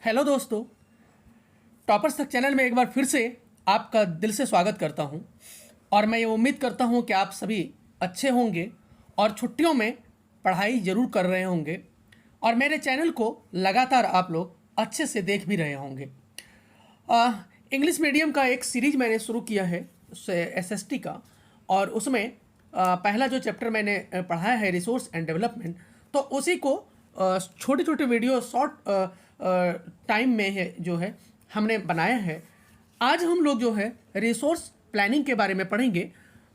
Hello दोस्तों, toppers तक channel में एक बार फिर से आपका दिल से स्वागत करता हूं और मैं ये उम्मीद करता हूं कि आप सभी अच्छे होंगे और छुट्टियों में पढ़ाई ज़रूर कर रहे होंगे और मेरे चैनल को लगातार आप लोग अच्छे से देख भी रहे होंगे। इंग्लिश मीडियम का एक सीरीज मैंने शुरू किया है एसएसटी का, और उसमें पहला जो चैप्टर मैंने पढ़ाया है रिसोर्स एंड डेवलपमेंट, तो उसी को छोटे छोटे वीडियो शॉर्ट टाइम में है जो है हमने बनाया है। आज हम लोग जो है रिसोर्स प्लानिंग के बारे में पढ़ेंगे।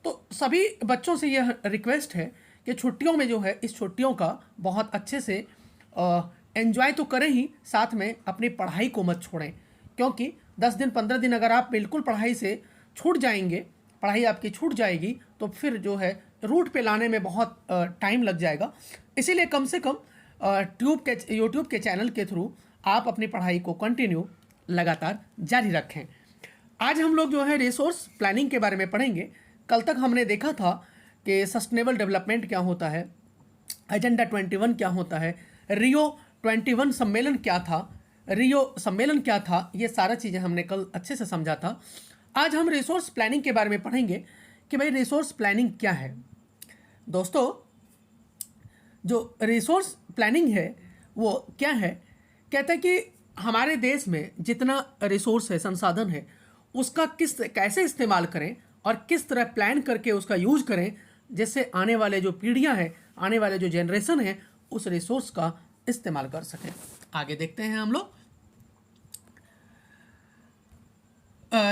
तो सभी बच्चों से यह रिक्वेस्ट है कि छुट्टियों में जो है इस छुट्टियों का बहुत अच्छे से एंजॉय तो करें ही, साथ में अपनी पढ़ाई को मत छोड़ें, क्योंकि 10 दिन 15 दिन अगर आप बिल्कुल पढ़ाई से छूट जाएंगे, पढ़ाई आपकी छूट जाएगी, तो फिर जो है रूट पे लाने में बहुत टाइम लग जाएगा। इसीलिए कम से कम यूट्यूब के चैनल के थ्रू आप अपनी पढ़ाई को कंटिन्यू लगातार जारी रखें। आज हम लोग जो है रिसोर्स प्लानिंग के बारे में पढ़ेंगे। कल तक हमने देखा था कि सस्टेनेबल डेवलपमेंट क्या होता है, एजेंडा 21 क्या होता है, रियो 21 सम्मेलन क्या था, रियो सम्मेलन क्या था, ये सारा चीज़ें हमने कल अच्छे से समझा था। आज हम रिसोर्स प्लानिंग के बारे में पढ़ेंगे कि भाई रिसोर्स प्लानिंग क्या है। दोस्तों, जो रिसोर्स प्लानिंग है वो क्या है, कहता है कि हमारे देश में जितना रिसोर्स है, संसाधन है, उसका कैसे इस्तेमाल करें और किस तरह प्लान करके उसका यूज करें, जिससे आने वाले जो पीढ़ियां हैं, आने वाले जो जनरेशन है, उस रिसोर्स का इस्तेमाल कर सकें। आगे देखते हैं हम लोग।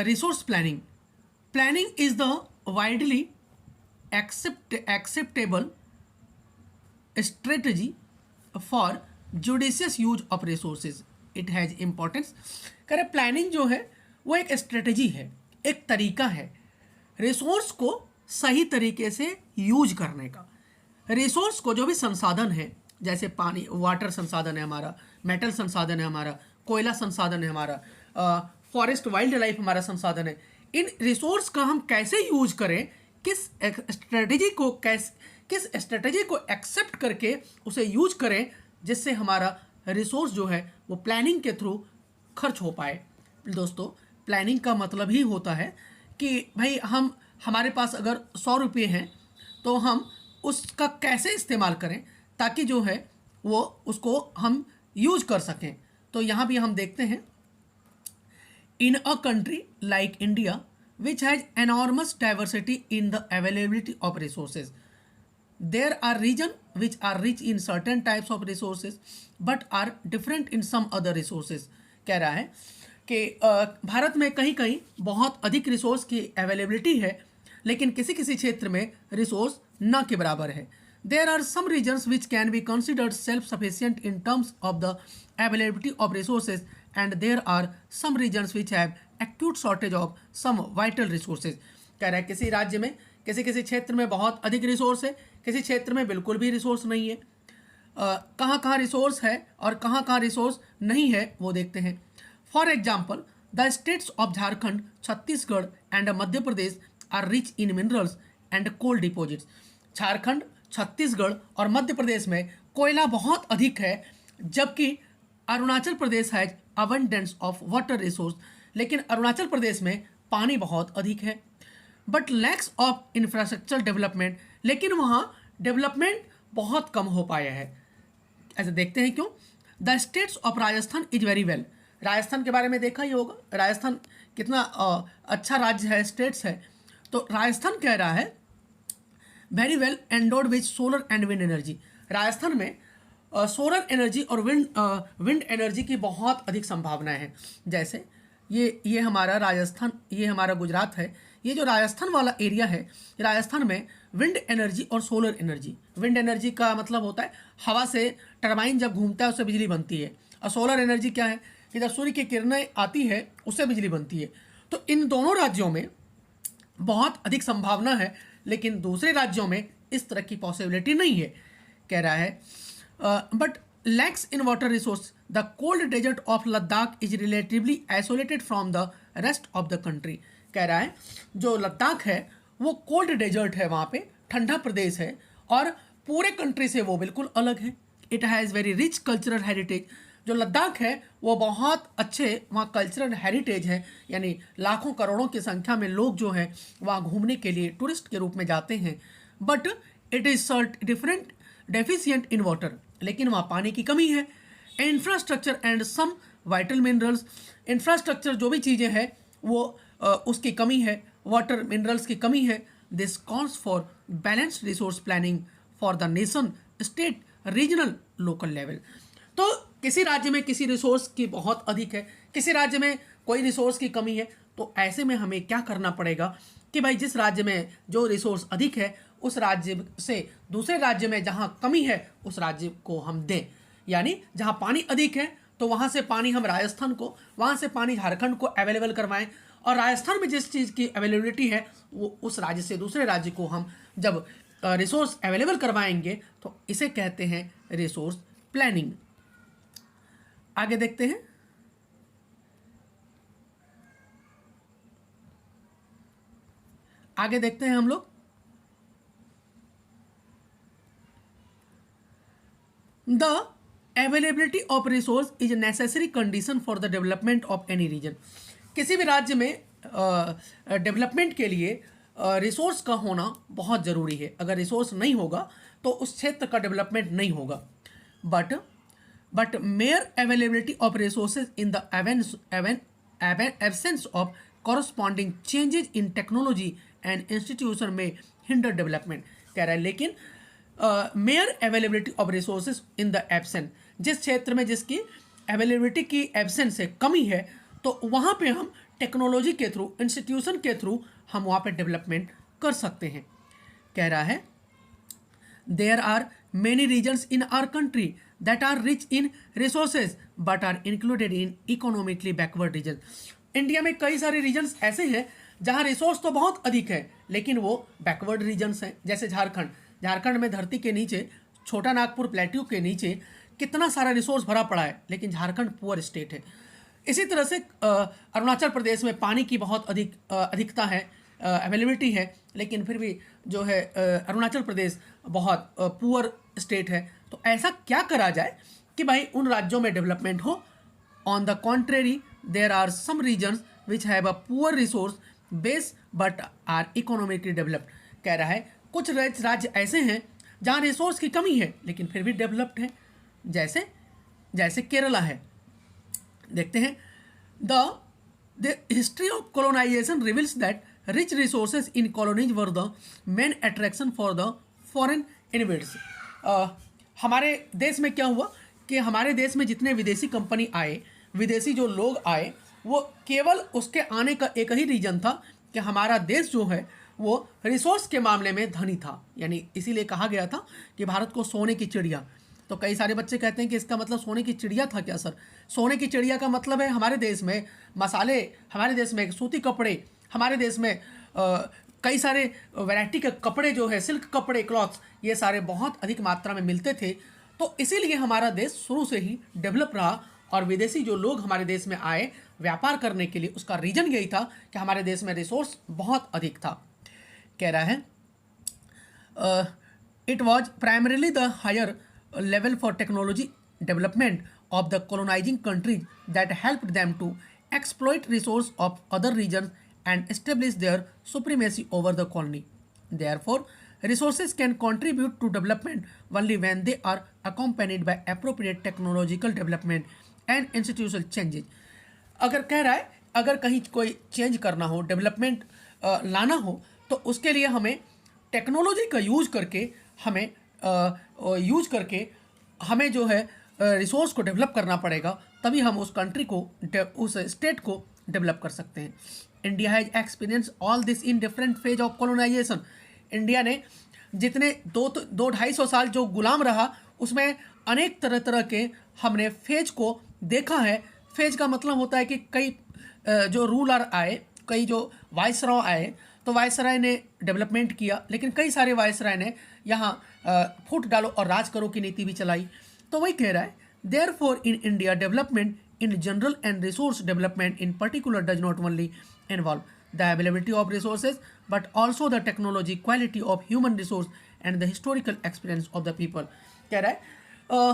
Resource planning is the widely acceptable strategy for judicious use of resources. It has importance। कह रहे प्लानिंग जो है वो एक स्ट्रेटजी है, एक तरीका है रिसोर्स को सही तरीके से यूज करने का। रिसोर्स को, जो भी संसाधन है, जैसे पानी, वाटर संसाधन है हमारा, मेटल संसाधन है हमारा, कोयला संसाधन है हमारा, फॉरेस्ट वाइल्ड लाइफ हमारा संसाधन है, इन रिसोर्स का हम कैसे यूज करें, किस स्ट्रेटजी को एक्सेप्ट करके उसे यूज करें, जिससे हमारा रिसोर्स जो है वो प्लानिंग के थ्रू खर्च हो पाए। दोस्तों, प्लानिंग का मतलब ही होता है कि भाई हमारे पास अगर 100 रुपये हैं तो हम उसका कैसे इस्तेमाल करें ताकि जो है वो उसको हम यूज कर सकें। तो यहाँ भी हम देखते हैं, in a country like India which has enormous diversity in the availability of resources, there are regions which are rich in certain types of resources but are different in some other resources। कह रहा है कि भारत में कहीं कहीं बहुत अधिक resource की अवेलेबिलिटी है, लेकिन किसी किसी क्षेत्र में रिसोर्स न के बराबर है। There are some regions which can be considered self-sufficient in terms of the availability of resources, and there are some regions which have acute shortage of some vital resources। कह रहा है किसी राज्य में, किसी किसी क्षेत्र में बहुत अधिक रिसोर्स है, किसी क्षेत्र में बिल्कुल भी रिसोर्स नहीं है। कहाँ कहाँ रिसोर्स है और कहाँ कहाँ रिसोर्स नहीं है वो देखते हैं। For example, the states of Jharkhand, Chhattisgarh and Madhya Pradesh are rich in minerals and coal deposits. Jharkhand, Chhattisgarh और मध्य प्रदेश में कोयला बहुत अधिक है, जबकि Arunachal Pradesh has abundance of water resource, लेकिन अरुणाचल प्रदेश में पानी बहुत अधिक है। But lacks of infrastructure development, लेकिन वहाँ डेवलपमेंट बहुत कम हो पाया है। ऐसे देखते हैं क्यों। The states of Rajasthan is very well. Rajasthan के बारे में देखा ही होगा, राजस्थान कितना अच्छा राज्य है, स्टेट्स है। तो राजस्थान कह रहा है very well endowed with solar and wind energy. Rajasthan में सोलर एनर्जी और विंड एनर्जी की बहुत अधिक संभावनाएं हैं। जैसे ये हमारा राजस्थान, ये हमारा गुजरात है, ये जो राजस्थान वाला एरिया है, राजस्थान में विंड एनर्जी और सोलर एनर्जी। विंड एनर्जी का मतलब होता है हवा से टरबाइन जब घूमता है उससे बिजली बनती है, और सोलर एनर्जी क्या है कि जब सूर्य की किरणें आती है उससे बिजली बनती है। तो इन दोनों राज्यों में बहुत अधिक संभावना है, लेकिन दूसरे राज्यों में इस तरह की पॉसिबिलिटी नहीं है। कह रहा है but lacks in water resource, the cold desert of Ladakh is relatively isolated from the rest of the country। कह रहा है जो लद्दाख है वो कोल्ड डेजर्ट है, वहाँ पे ठंडा प्रदेश है और पूरे कंट्री से वो बिल्कुल अलग है। It has very rich cultural heritage, जो लद्दाख है वो बहुत अच्छे, वहाँ कल्चरल हेरिटेज है, यानी लाखों करोड़ों की संख्या में लोग जो हैं वहाँ घूमने के लिए टूरिस्ट के रूप में जाते हैं। But it is different deficient in water, लेकिन वहाँ पानी की कमी है। Infrastructure and some vital minerals, infrastructure जो भी चीज़ें हैं वो उसकी कमी है, वाटर मिनरल्स की कमी है। This calls for balanced resource planning for the nation, state, regional, local level. तो किसी राज्य में किसी रिसोर्स की बहुत अधिक है, किसी राज्य में कोई रिसोर्स की कमी है, तो ऐसे में हमें क्या करना पड़ेगा कि भाई जिस राज्य में जो रिसोर्स अधिक है उस राज्य से दूसरे राज्य में जहाँ कमी है उस राज्य को हम दें। यानी जहाँ पानी अधिक है तो वहाँ से पानी हम राजस्थान को, वहाँ से पानी झारखंड को अवेलेबल करवाएं, और राजस्थान में जिस चीज़ की अवेलेबिलिटी है वो उस राज्य से दूसरे राज्य को हम जब रिसोर्स अवेलेबल करवाएंगे तो इसे कहते हैं रिसोर्स प्लानिंग। आगे देखते हैं। आगे देखते हैं हम लोग। The availability of resource is necessary condition for the development of any region. किसी भी राज्य में डेवलपमेंट के लिए रिसोर्स का होना बहुत ज़रूरी है। अगर रिसोर्स नहीं होगा तो उस क्षेत्र का डेवलपमेंट नहीं होगा। But mere availability of resources in the absence of corresponding changes in technology and institution may hinder development। कह रहा है लेकिन mere availability of resources in the absence, जिस क्षेत्र में जिसकी अवेलेबिलिटी की एब्सेंस है, कमी है, तो वहाँ पे हम टेक्नोलॉजी के थ्रू, इंस्टीट्यूशन के थ्रू हम वहाँ पे डेवलपमेंट कर सकते हैं। कह रहा है there are many regions in our country that are rich in resources but are included in economically backward regions। India में कई सारे रीजन्स ऐसे हैं जहां रिसोर्स तो बहुत अधिक है लेकिन वो बैकवर्ड रीजन्स हैं। जैसे झारखंड में धरती के नीचे, छोटा नागपुर प्लेट्यू के नीचे कितना सारा रिसोर्स भरा पड़ा है, लेकिन झारखंड पुअर स्टेट है। इसी तरह से अरुणाचल प्रदेश में पानी की बहुत अधिकता है, अवेलेबिलिटी है, लेकिन फिर भी जो है अरुणाचल प्रदेश बहुत पुअर स्टेट है। तो ऐसा क्या करा जाए कि भाई उन राज्यों में डेवलपमेंट हो। On the contrary there are some regions which have a poor resource base but are economically developed. कह रहा है कुछ राज्य ऐसे हैं जहाँ रिसोर्स की कमी है लेकिन फिर भी डेवलप्ड है, जैसे केरला है। देखते हैं। The history of colonisation reveals that rich resources in colonies were the main attraction for the foreign investors. हमारे देश में क्या हुआ कि हमारे देश में जितने विदेशी कंपनी आए, विदेशी जो लोग आए, वो केवल उसके आने का एक ही रीजन था कि हमारा देश जो है वो रिसोर्स के मामले में धनी था। यानी इसीलिए कहा गया था कि भारत को सोने की चिड़िया। तो कई सारे बच्चे कहते हैं कि इसका मतलब सोने की चिड़िया था क्या सर? सोने की चिड़िया का मतलब है हमारे देश में मसाले, हमारे देश में सूती कपड़े, हमारे देश में कई सारे वैरायटी के कपड़े जो है, सिल्क कपड़े, क्लॉथ्स, ये सारे बहुत अधिक मात्रा में मिलते थे। तो इसीलिए हमारा देश शुरू से ही डेवलप रहा और विदेशी जो लोग हमारे देश में आए व्यापार करने के लिए, उसका रीजन यही था कि हमारे देश में रिसोर्स बहुत अधिक था। कह रहा है it was primarily the higher level for technology development of the colonizing countries that helped them to exploit resources of other regions and establish their supremacy over the colony. Therefore, resources can contribute to development only when they are accompanied by appropriate technological development and institutional changes. अगर कह रहा है अगर कहीं कोई change करना हो, development लाना हो, तो उसके लिए हमें टेक्नोलॉजी का यूज करके हमें जो है रिसोर्स को डेवलप करना पड़ेगा, तभी हम उस कंट्री को, उस स्टेट को डेवलप कर सकते हैं। India has experience all this in different phase of colonisation. India ने जितने 200-250 साल जो गुलाम रहा, उसमें अनेक तरह के हमने फेज को देखा है। फेज का मतलब होता है कि कई जो रूलर आए, कई जो वाइसरॉय आए, तो वाइसराय ने डेवलपमेंट किया, लेकिन कई सारे वाइसराय ने यहाँ फुट डालो और राज करो की नीति भी चलाई। तो वही कह रहा है therefore in India development in general and resource development in particular does not only involve the availability of resources but also the technology, quality of human resource and the historical experience of the people. कह रहा है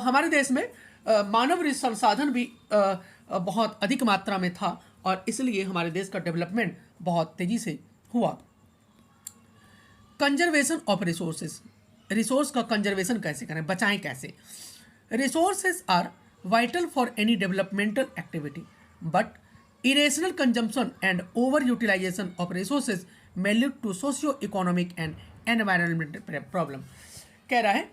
हमारे देश में मानव संसाधन भी बहुत अधिक मात्रा में था और इसलिए हमारे देश का डेवलपमेंट बहुत तेजी से हुआ। कंजर्वेशन ऑफ रिसोर्सेज, रिसोर्स का कंजर्वेशन कैसे करें, बचाएं कैसे। Resources are vital for any developmental activity but irrational consumption and over utilization of resources may lead to socio-economic and environmental problem। कह रहा है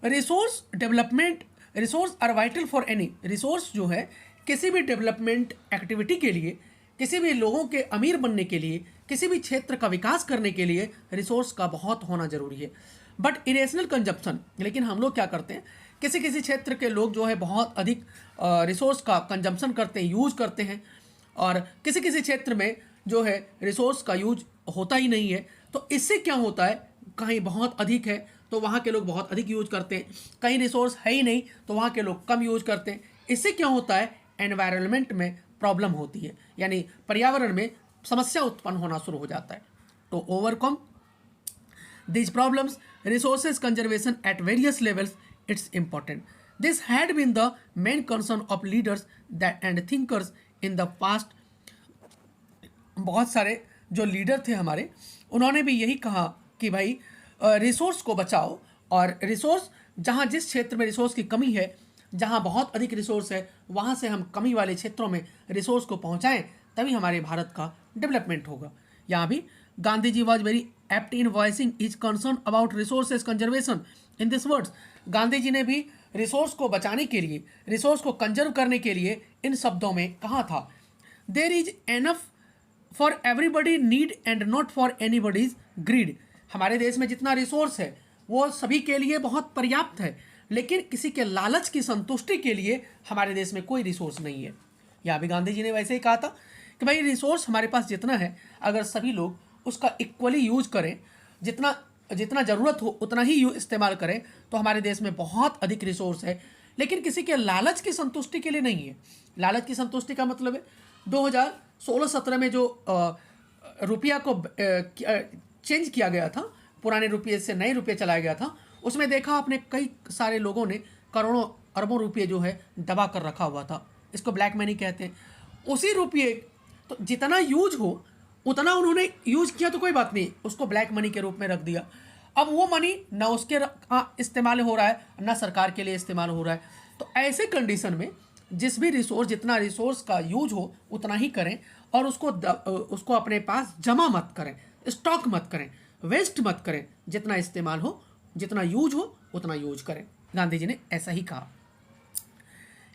resource development, resource are vital for any, resource जो है किसी भी डेवलपमेंट एक्टिविटी के लिए, किसी भी लोगों के अमीर बनने के लिए, किसी भी क्षेत्र का विकास करने के लिए रिसोर्स का बहुत होना जरूरी है। बट इरेशनल कंजप्शन, लेकिन हम लोग क्या करते हैं, किसी किसी क्षेत्र के लोग जो है बहुत अधिक रिसोर्स का कंजम्पशन करते हैं, यूज करते हैं, और किसी किसी क्षेत्र में जो है रिसोर्स का यूज होता ही नहीं है। तो इससे क्या होता है, कहीं बहुत अधिक है तो वहाँ के लोग बहुत अधिक यूज करते हैं, कहीं रिसोर्स है ही नहीं तो वहाँ के लोग कम यूज करते हैं। इससे क्या होता है, एनवायरनमेंट में प्रॉब्लम होती है, यानी पर्यावरण में समस्या उत्पन्न होना शुरू हो जाता है। तो overcome these problems, resources conservation at various levels, it's important. This had been the main concern of leaders that and thinkers in the past। बहुत सारे जो लीडर थे हमारे, उन्होंने भी यही कहा कि भाई रिसोर्स को बचाओ, और रिसोर्स जहाँ जिस क्षेत्र में रिसोर्स की कमी है, जहाँ बहुत अधिक रिसोर्स है, वहाँ से हम कमी वाले क्षेत्रों में रिसोर्स को पहुँचाएं, तभी हमारे भारत का डेवलपमेंट होगा। यहाँ भी Gandhi ji was very apt in voicing is concern about resources conservation in this words. Gandhi ji ने भी रिसोर्स को बचाने के लिए, रिसोर्स को कंजर्व करने के लिए इन शब्दों में कहा था, there is enough for everybody need and not for anybody's greed. हमारे देश में जितना रिसोर्स है वो सभी के लिए बहुत पर्याप्त है, लेकिन किसी के लालच की संतुष्टि के लिए हमारे देश में कोई रिसोर्स नहीं है। यहाँ भी गांधी जी ने वैसे ही कहा था कि भाई रिसोर्स हमारे पास जितना है, अगर सभी लोग उसका इक्वली यूज करें, जितना जितना ज़रूरत हो उतना ही इस्तेमाल करें, तो हमारे देश में बहुत अधिक रिसोर्स है, लेकिन किसी के लालच की संतुष्टि के लिए नहीं है। लालच की संतुष्टि का मतलब है 2016-17 में जो रुपया को चेंज किया गया था, पुराने रुपये से नए रुपये चलाया गया था, उसमें देखा आपने कई सारे लोगों ने करोड़ों अरबों रुपये जो है दबा कर रखा हुआ था। इसको ब्लैक मनी कहते हैं। उसी रुपये तो जितना यूज हो उतना उन्होंने यूज किया तो कोई बात नहीं, उसको ब्लैक मनी के रूप में रख दिया। अब वो मनी ना उसके इस्तेमाल हो रहा है, ना सरकार के लिए इस्तेमाल हो रहा है। तो ऐसे कंडीशन में जिस भी रिसोर्स, जितना रिसोर्स का यूज हो उतना ही करें, और उसको अपने पास जमा मत करें, स्टॉक मत करें, वेस्ट मत करें। जितना इस्तेमाल हो, जितना यूज हो उतना यूज करें। गांधी जी ने ऐसा ही कहा।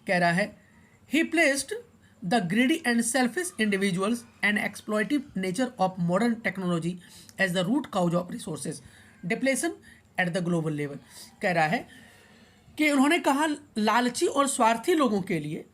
कह रहा है ही placed the greedy and selfish individuals and exploitative nature of modern technology as the root cause of resources depletion at the global level। कह रहा है कि उन्होंने कहा लालची और स्वार्थी लोगों के लिए,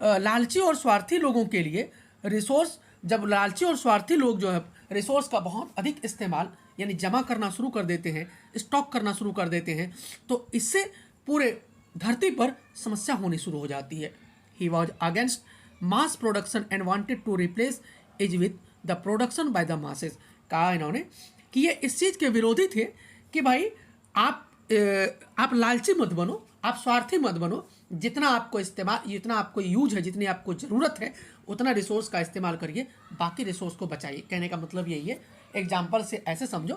लालची और स्वार्थी लोगों के लिए रिसोर्स, जब लालची और स्वार्थी लोग जो है रिसोर्स का बहुत अधिक इस्तेमाल यानी जमा करना शुरू कर देते हैं, स्टॉक करना शुरू कर देते हैं, तो इससे पूरे धरती पर समस्या होनी शुरू हो जाती है। He was against mass production and wanted to replace is with the production by the masses. कहा इन्होंने कि ये इस चीज़ के विरोधी थे कि भाई आप लालची मत बनो, आप स्वार्थी मत बनो, जितना आपको इस्तेमाल, जितना आपको यूज है, जितनी आपको ज़रूरत है उतना रिसोर्स का इस्तेमाल करिए, बाकी रिसोर्स को बचाइए। कहने का मतलब यही है। एग्जाम्पल से ऐसे समझो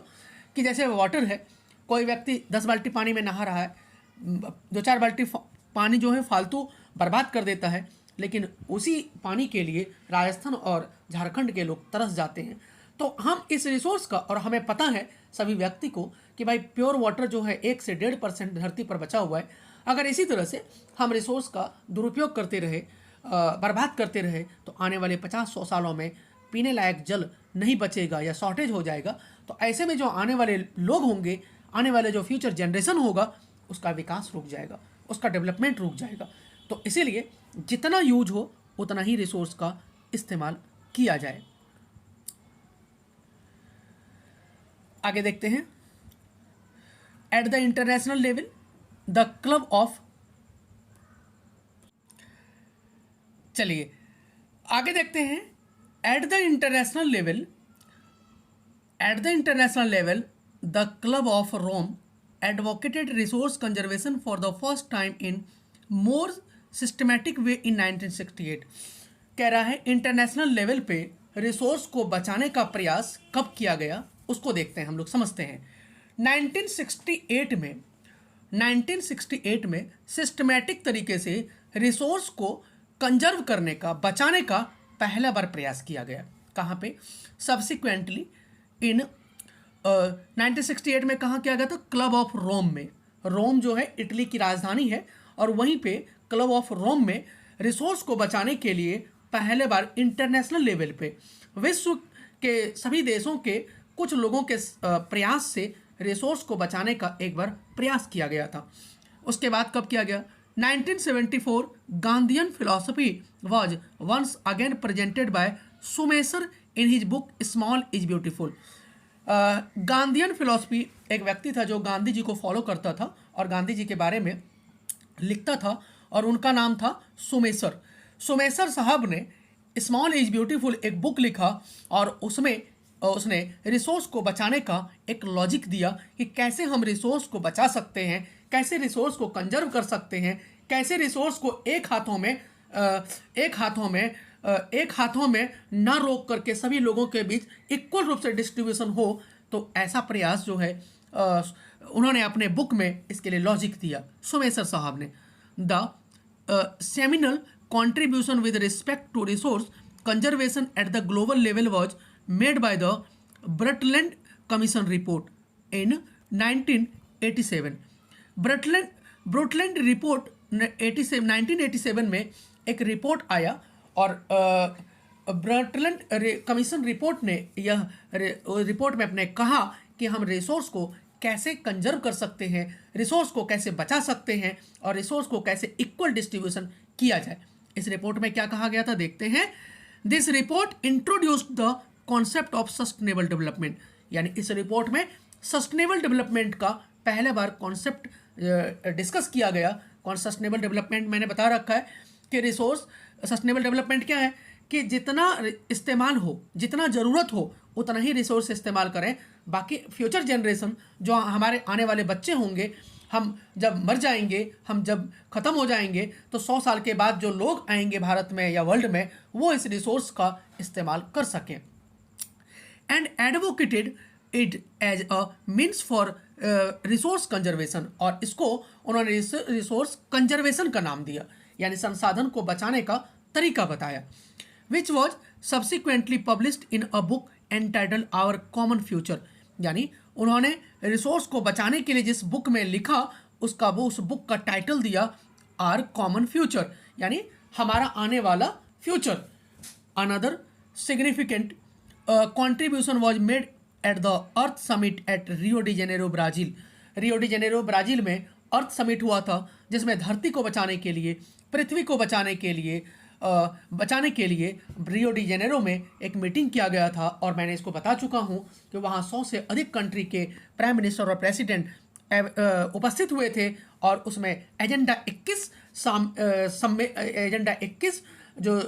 कि जैसे वाटर है, कोई व्यक्ति 10 बाल्टी पानी में नहा रहा है, 2-4 बाल्टी पानी जो है फालतू बर्बाद कर देता है, लेकिन उसी पानी के लिए राजस्थान और झारखंड के लोग तरस जाते हैं। तो हम इस रिसोर्स का, और हमें पता है सभी व्यक्ति को कि भाई प्योर वाटर जो है 1 से 1.5% धरती पर बचा हुआ है। अगर इसी तरह से हम रिसोर्स का दुरुपयोग करते रहे, बर्बाद करते रहे, तो आने वाले 50-100 सालों में पीने लायक जल नहीं बचेगा या शॉर्टेज हो जाएगा। तो ऐसे में जो आने वाले लोग होंगे, आने वाले जो फ्यूचर जनरेशन होगा, उसका विकास रुक जाएगा, उसका डेवलपमेंट रुक जाएगा। तो इसीलिए जितना यूज हो उतना ही रिसोर्स का इस्तेमाल किया जाए। आगे देखते हैं। At the international level the club of, चलिए आगे देखते हैं। At the international level the club of Rome advocated resource conservation for the first time in more systematic way in 1968। कह रहा है इंटरनेशनल लेवल पे रिसोर्स को बचाने का प्रयास कब किया गया, उसको देखते हैं, हम लोग समझते हैं। 1968 में सिस्टमैटिक तरीके से रिसोर्स को कंजर्व करने का, बचाने का पहला बार प्रयास किया गया। कहाँ पे? सब्सिक्वेंटली इन 1968 में कहाँ किया गया था? क्लब ऑफ रोम में। रोम जो है इटली की राजधानी है, और वहीं पे क्लब ऑफ रोम में रिसोर्स को बचाने के लिए पहले बार इंटरनेशनल लेवल पे विश्व के सभी देशों के कुछ लोगों के प्रयास से रिसोर्स को बचाने का एक बार प्रयास किया गया था। उसके बाद कब किया गया? 1974 Gandhian philosophy was once again presented by Schumacher in his book small is beautiful. Gandhian philosophy, एक व्यक्ति था जो गांधी जी को फॉलो करता था और गांधी जी के बारे में लिखता था, और उनका नाम था सुमेसर। सुमेसर साहब ने स्मॉल इज ब्यूटीफुल एक बुक लिखा, और उसमें उसने रिसोर्स को बचाने का एक लॉजिक दिया कि कैसे हम रिसोर्स को बचा सकते हैं, कैसे रिसोर्स को कंजर्व कर सकते हैं, कैसे रिसोर्स को एक हाथों में ना रोक करके सभी लोगों के बीच इक्वल रूप से डिस्ट्रीब्यूशन हो। तो ऐसा प्रयास जो है उन्होंने अपने बुक में इसके लिए लॉजिक दिया, सुमेसर साहब ने। The seminal contribution with respect to resource conservation at the global level was made by the Brundtland Commission report in 1987। ब्रुटलैंड report 1987 में एक रिपोर्ट आया, और ब्रुटलैंड कमीशन रिपोर्ट ने यह रिपोर्ट में अपने कहा कि हम रिसोर्स को कैसे कंजर्व कर सकते हैं, रिसोर्स को कैसे बचा सकते हैं, और रिसोर्स को कैसे इक्वल डिस्ट्रीब्यूशन किया जाए। इस रिपोर्ट में क्या कहा गया था, देखते हैं। This report introduced the concept of sustainable development, यानी इस रिपोर्ट में सस्टेनेबल डेवलपमेंट का पहले बार कॉन्सेप्ट डिस्कस किया गया। कौन सस्टेनेबल डेवलपमेंट मैंने बता रखा है कि रिसोर्स सस्टेनेबल डेवलपमेंट क्या है कि जितना इस्तेमाल हो, जितना ज़रूरत हो उतना ही रिसोर्स इस्तेमाल करें। बाकी फ्यूचर जनरेशन जो हमारे आने वाले बच्चे होंगे, हम जब मर जाएंगे, हम जब ख़त्म हो जाएंगे, तो 100 साल के बाद जो लोग आएंगे भारत में या वर्ल्ड में, वो इस रिसोर्स का इस्तेमाल कर सकें। And advocated it as a means for resource conservation, और इसको उन्होंने रिसोर्स कंजर्वेशन का नाम दिया, यानी संसाधन को बचाने का तरीका बताया। Which was subsequently published in a book entitled our common future, यानी उन्होंने रिसोर्स को बचाने के लिए जिस बुक में लिखा, उस बुक का टाइटल दिया आवर कॉमन फ्यूचर, यानी हमारा आने वाला future. Another significant contribution was made at the earth summit at Rio de Janeiro Brazil. Rio de Janeiro Brazil में अर्थ समिट हुआ था, जिसमें धरती को बचाने के लिए, पृथ्वी को बचाने के लिए रियो डी जेनेरो में एक मीटिंग किया गया था। और मैंने इसको बता चुका हूँ कि वहाँ 100 से अधिक कंट्री के प्राइम मिनिस्टर और प्रेसिडेंट उपस्थित हुए थे, और उसमें एजेंडा 21 जो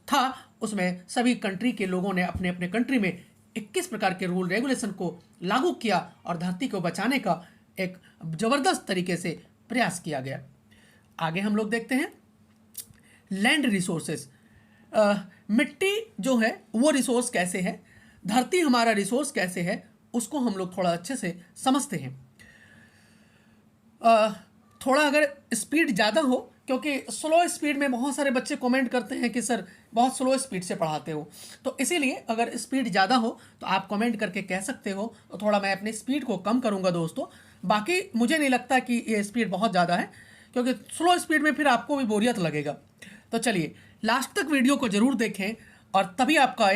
था, उसमें सभी कंट्री के लोगों ने अपने अपने कंट्री में 21 प्रकार के रूल रेगुलेशन को लागू किया, और धरती को बचाने का एक ज़बरदस्त तरीके से प्रयास किया गया। आगे हम लोग देखते हैं लैंड रिसोर्सेस। मिट्टी जो है वो रिसोर्स कैसे है, धरती हमारा रिसोर्स कैसे है, उसको हम लोग थोड़ा अच्छे से समझते हैं। थोड़ा अगर स्पीड ज़्यादा हो, क्योंकि स्लो स्पीड में बहुत सारे बच्चे कमेंट करते हैं कि सर बहुत स्लो स्पीड से पढ़ाते हो, तो इसीलिए अगर स्पीड ज़्यादा हो तो आप कमेंट करके कह सकते हो, तो थोड़ा मैं अपनी स्पीड को कम करूँगा दोस्तों। बाकी मुझे नहीं लगता कि ये स्पीड बहुत ज़्यादा है, क्योंकि स्लो स्पीड में फिर आपको भी बोरियत लगेगा। तो चलिए लास्ट तक वीडियो को ज़रूर देखें, और तभी आपका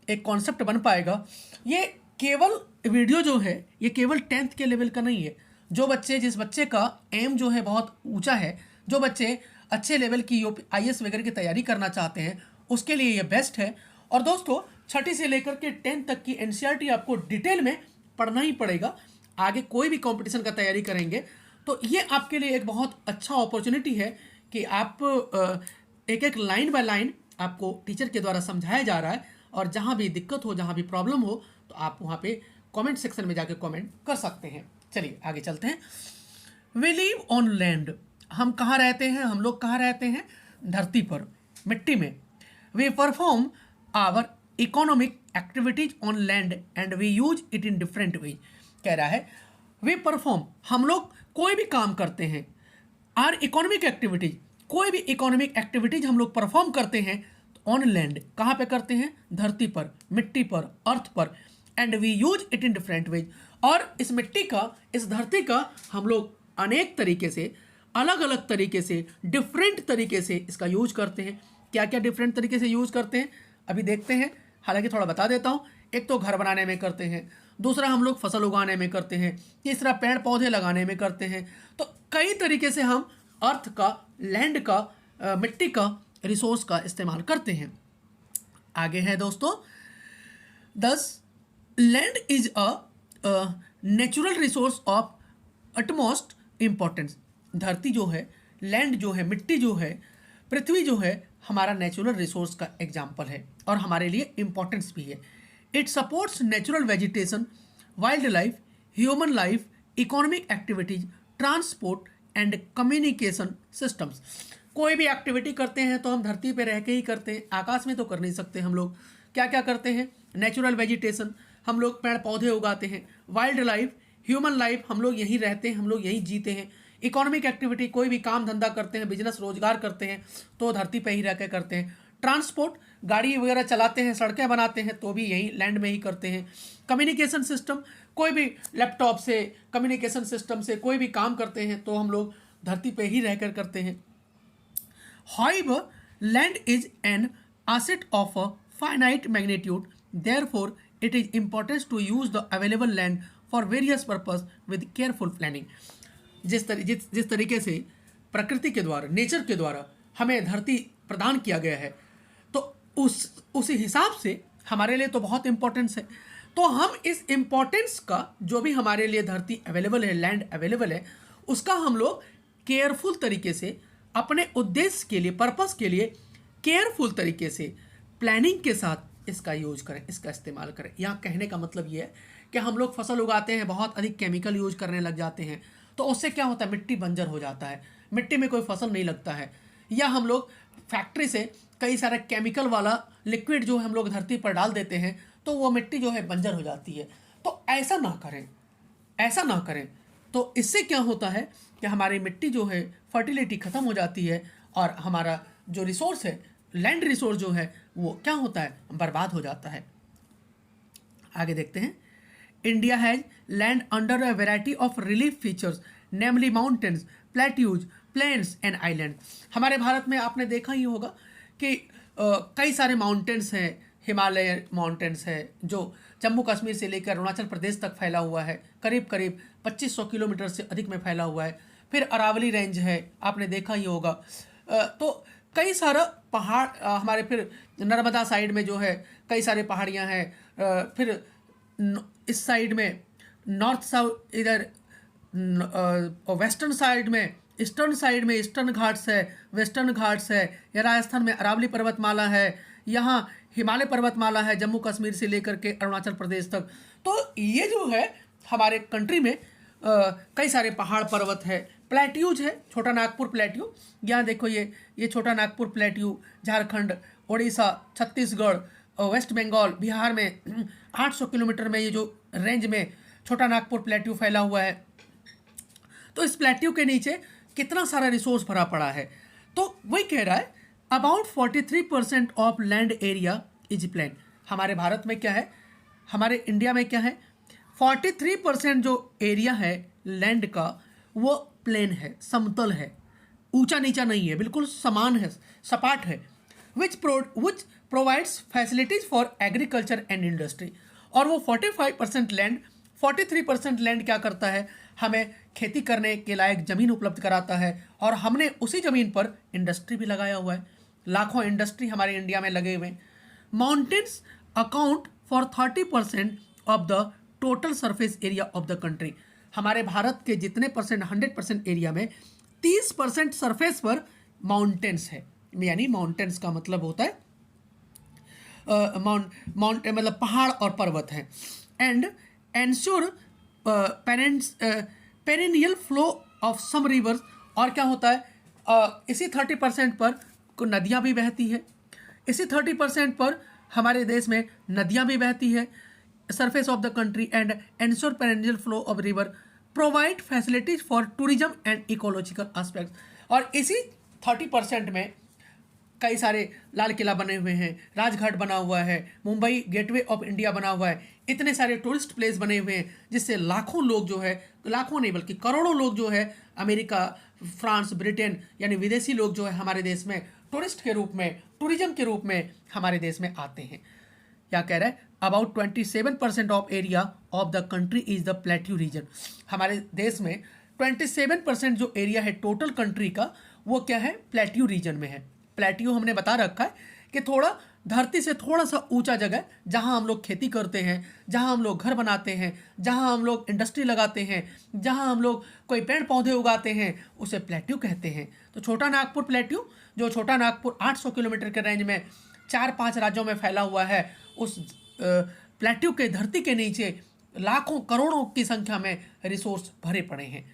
एक कॉन्सेप्ट बन पाएगा। ये केवल वीडियो जो है ये केवल 10th के लेवल का नहीं है। जिस बच्चे का एम जो है बहुत ऊंचा है, जो बच्चे अच्छे लेवल की IAS वगैरह की तैयारी करना चाहते हैं, उसके लिए ये बेस्ट है। और दोस्तों 6ठी से लेकर के 10th तक की NCERT आपको डिटेल में पढ़ना ही पड़ेगा। आगे कोई भी कंपटीशन का तैयारी करेंगे तो ये आपके लिए एक बहुत अच्छा अपॉर्चुनिटी है कि आप एक एक लाइन बाय लाइन आपको टीचर के द्वारा समझाया जा रहा है, और जहाँ भी दिक्कत हो, जहाँ भी प्रॉब्लम हो, तो आप वहाँ पे कमेंट सेक्शन में जाके कमेंट कर सकते हैं। चलिए आगे चलते हैं। वी लिव ऑन लैंड, हम कहाँ रहते हैं, हम लोग कहाँ रहते हैं, धरती पर, मिट्टी में। We perform our economic activities on land and we use it in different way. कह रहा है वी परफॉर्म, हम लोग कोई भी काम करते हैं, आर इकोनॉमिक एक्टिविटीज, कोई भी इकोनॉमिक एक्टिविटीज हम लोग परफॉर्म करते हैं ऑन लैंड, कहाँ पे करते हैं, धरती पर, मिट्टी पर, अर्थ पर, and we use it in different ways, और इस मिट्टी का, इस धरती का हम लोग अनेक तरीके से, अलग अलग तरीके से, डिफरेंट तरीके से इसका यूज करते हैं। क्या क्या डिफरेंट तरीके से यूज करते हैं अभी देखते हैं, हालांकि थोड़ा बता देता हूँ। एक तो घर बनाने में करते हैं, दूसरा हम लोग फसल उगाने में करते हैं, तीसरा पेड़ पौधे लगाने में करते हैं। तो कई तरीके से हम अर्थ का, लैंड का, मिट्टी का, रिसोर्स का इस्तेमाल करते हैं। आगे है दोस्तों, दस land is a natural resource of utmost importance. धरती जो है, लैंड जो है, मिट्टी जो है, पृथ्वी जो है, हमारा नेचुरल रिसोर्स का एग्जाम्पल है और हमारे लिए इम्पोर्टेंस भी है। It supports natural vegetation, wild life, human life, economic activities, transport and communication systems. कोई भी एक्टिविटी करते हैं तो हम धरती पे रह के ही करते हैं, आकाश में तो कर नहीं सकते हम लोग। क्या क्या करते हैं, नेचुरल वेजिटेशन, हम लोग पेड़ पौधे उगाते हैं, वाइल्ड लाइफ, ह्यूमन लाइफ, हम लोग यहीं रहते हैं, हम लोग यहीं जीते हैं, इकोनॉमिक एक्टिविटी, कोई भी काम धंधा करते हैं, बिजनेस रोजगार करते हैं तो धरती पे ही रह के करते हैं, ट्रांसपोर्ट, गाड़ी वगैरह चलाते हैं, सड़कें बनाते हैं तो भी यहीं लैंड में ही करते हैं, कम्युनिकेशन सिस्टम, कोई भी लैपटॉप से, कम्युनिकेशन सिस्टम से कोई भी काम करते हैं तो हम लोग धरती पे ही रहकर करते हैं। However, land is an asset of a finite magnitude. Therefore, it is important to use the available land for various purpose with careful planning. जिस तरीके से प्रकृति के द्वारा, नेचर के द्वारा हमें धरती प्रदान किया गया है, तो उसी हिसाब से हमारे लिए तो बहुत इम्पोर्टेंस है। तो हम इस इम्पोर्टेंस का, जो भी हमारे लिए धरती अवेलेबल है, लैंड अवेलेबल है, उसका हम लोग केयरफुल तरीके से, अपने उद्देश्य के लिए, पर्पस के लिए केयरफुल तरीके से, प्लानिंग के साथ इसका यूज करें, इसका इस्तेमाल करें। यहाँ कहने का मतलब ये है कि हम लोग फसल उगाते हैं, बहुत अधिक केमिकल यूज करने लग जाते हैं तो उससे क्या होता है, मिट्टी बंजर हो जाता है, मिट्टी में कोई फसल नहीं लगता है। या हम लोग फैक्ट्री से कई सारे केमिकल वाला लिक्विड जो हम लोग धरती पर डाल देते हैं तो वो मिट्टी जो है बंजर हो जाती है। तो ऐसा ना करें, ऐसा ना करें। तो इससे क्या होता है कि हमारी मिट्टी जो है, फर्टिलिटी ख़त्म हो जाती है और हमारा जो रिसोर्स है, लैंड रिसोर्स जो है, वो क्या होता है, बर्बाद हो जाता है। आगे देखते हैं, India has land under a variety of relief features, namely mountains, plateaus, plains and island. हमारे भारत में आपने देखा ही होगा कि कई सारे माउंटेन्स हैं, हिमालय माउंटेन्स है जो जम्मू कश्मीर से लेकर अरुणाचल प्रदेश तक फैला हुआ है, करीब करीब 2500 किलोमीटर से अधिक में फैला हुआ है। फिर अरावली रेंज है, आपने देखा ही होगा। तो कई सारा पहाड़ हमारे, फिर नर्मदा साइड में जो है कई सारे पहाड़ियाँ हैं। फिर इस साइड में नॉर्थ साउथ, इधर वेस्टर्न साइड में, ईस्टर्न साइड में ईस्टर्न घाट्स है, वेस्टर्न घाट्स है। या राजस्थान में अरावली पर्वतमाला है, यहाँ हिमालय पर्वतमाला है, जम्मू कश्मीर से लेकर के अरुणाचल प्रदेश तक। तो ये जो है हमारे कंट्री में कई सारे पहाड़ पर्वत है। प्लेट्यूज है, छोटा नागपुर प्लेट्यू, यहाँ देखो ये छोटा नागपुर प्लेट्यू, झारखंड, उड़ीसा, छत्तीसगढ़, वेस्ट बंगाल, बिहार में 800 किलोमीटर में ये जो रेंज में छोटा नागपुर प्लेट्यू फैला हुआ है। तो इस प्लेट्यू के नीचे कितना सारा रिसोर्स भरा पड़ा है। तो वही कह रहा है about 43% of land area is plain. हमारे भारत में क्या है, हमारे इंडिया में क्या है, 43% जो एरिया है लैंड का वो प्लेन है, समतल है, ऊंचा नीचा नहीं है, बिल्कुल समान है, सपाट है। Which provides facilities for agriculture and industry. और वो 45% लैंड, 43% लैंड क्या करता है, हमें खेती करने के लायक ज़मीन उपलब्ध कराता है और हमने उसी ज़मीन पर इंडस्ट्री भी लगाया हुआ है। लाखों इंडस्ट्री हमारे इंडिया में लगे हुए हैं। Mountains account for 30% of the total surface area of the country. हमारे भारत के जितने परसेंट, 100% एरिया में 30% सरफेस पर माउंटेन्स है। यानी माउंटेन्स का मतलब होता है माउंटेन मतलब पहाड़ और पर्वत है। And ensure perennial flow of some rivers और क्या होता है, इसी 30% पर नदियाँ भी बहती है, इसी 30% पर हमारे देश में नदियाँ भी बहती है, surface of the country and ensure perennial flow of river, provide facilities for tourism and ecological aspects. और इसी 30% में कई सारे लाल किला बने हुए हैं, राजघाट बना हुआ है, मुंबई गेटवे ऑफ इंडिया बना हुआ है, इतने सारे टूरिस्ट प्लेस बने हुए हैं जिससे लाखों लोग जो है, लाखों नहीं बल्कि करोड़ों लोग जो है अमेरिका, फ्रांस, ब्रिटेन यानी विदेशी लोग जो है हमारे देश में टूरिस्ट के रूप में, टूरिज्म के रूप में हमारे देश में आते हैं। क्या कह रहा है, about 27% of area of the country is the plateau region. हमारे देश में 27% जो एरिया है टोटल कंट्री का, वो क्या है, प्लेट्यू रीजन में है। प्लेट्यू हमने बता रखा है कि थोड़ा धरती से थोड़ा सा ऊंचा जगह जहां हम लोग खेती करते हैं, जहां हम लोग घर बनाते हैं, जहां हम लोग इंडस्ट्री लगाते हैं, जहां हम लोग कोई पेड़ पौधे उगाते हैं, उसे प्लेट्यू कहते हैं। तो छोटा नागपुर प्लेट्यू, जो छोटा नागपुर 800 किलोमीटर के रेंज में 4-5 राज्यों में फैला हुआ है, उस प्लेट्यू के धरती के नीचे लाखों करोड़ों की संख्या में रिसोर्स भरे पड़े हैं।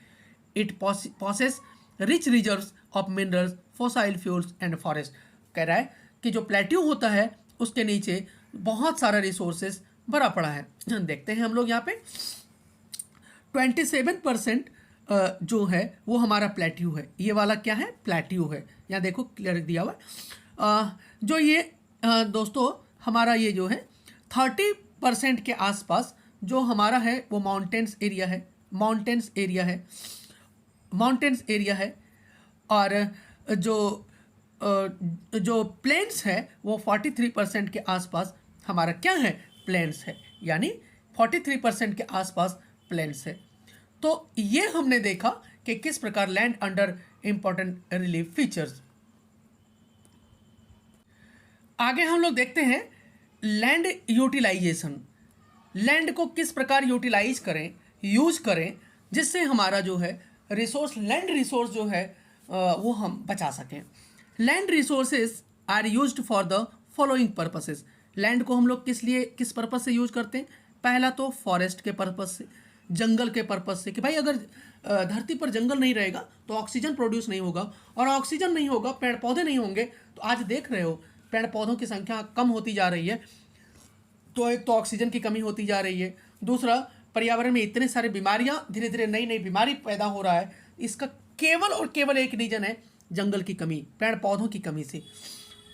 It possess rich reserves of minerals, fossil fuels and forest. कह रहा है कि जो प्लेट्यू होता है उसके नीचे बहुत सारा रिसोर्सेस भरा पड़ा है। देखते हैं हम लोग यहाँ पे 27% जो है वो हमारा प्लेट्यू है। ये वाला क्या है, प्लेट्यू है। यहाँ देखो क्लियर दिया हुआ है। जो ये दोस्तों हमारा ये जो है 30% के आसपास जो हमारा है वो माउंटेन्स एरिया है, माउंटेन्स एरिया है, माउंटेन्स एरिया है। और जो प्लेन्स है वो 43% के आसपास हमारा क्या है, प्लेन्स है, यानी 43% के आसपास प्लेन्स है। तो ये हमने देखा कि किस प्रकार land under important relief features. आगे हम लोग देखते हैं लैंड यूटिलाइजेशन। लैंड को किस प्रकार यूटिलाइज करें, यूज करें, जिससे हमारा जो है रिसोर्स, लैंड रिसोर्स जो है वो हम बचा सकें। Land resources are used for the following purposes. Land को हम लोग किस लिए, किस पर्पस से यूज करते हैं? पहला तो फॉरेस्ट के पर्पस से, जंगल के पर्पस से, कि भाई अगर धरती पर जंगल नहीं रहेगा तो ऑक्सीजन प्रोड्यूस नहीं होगा, और ऑक्सीजन नहीं होगा, पेड़ पौधे नहीं होंगे, तो आज देख रहे हो पेड़ पौधों की संख्या कम होती जा रही है। तो एक तो ऑक्सीजन की कमी होती जा रही है, दूसरा पर्यावरण में इतने सारे बीमारियां, धीरे धीरे नई नई बीमारी पैदा हो रहा है। इसका केवल और केवल एक रीजन है जंगल की कमी, पेड़ पौधों की कमी से।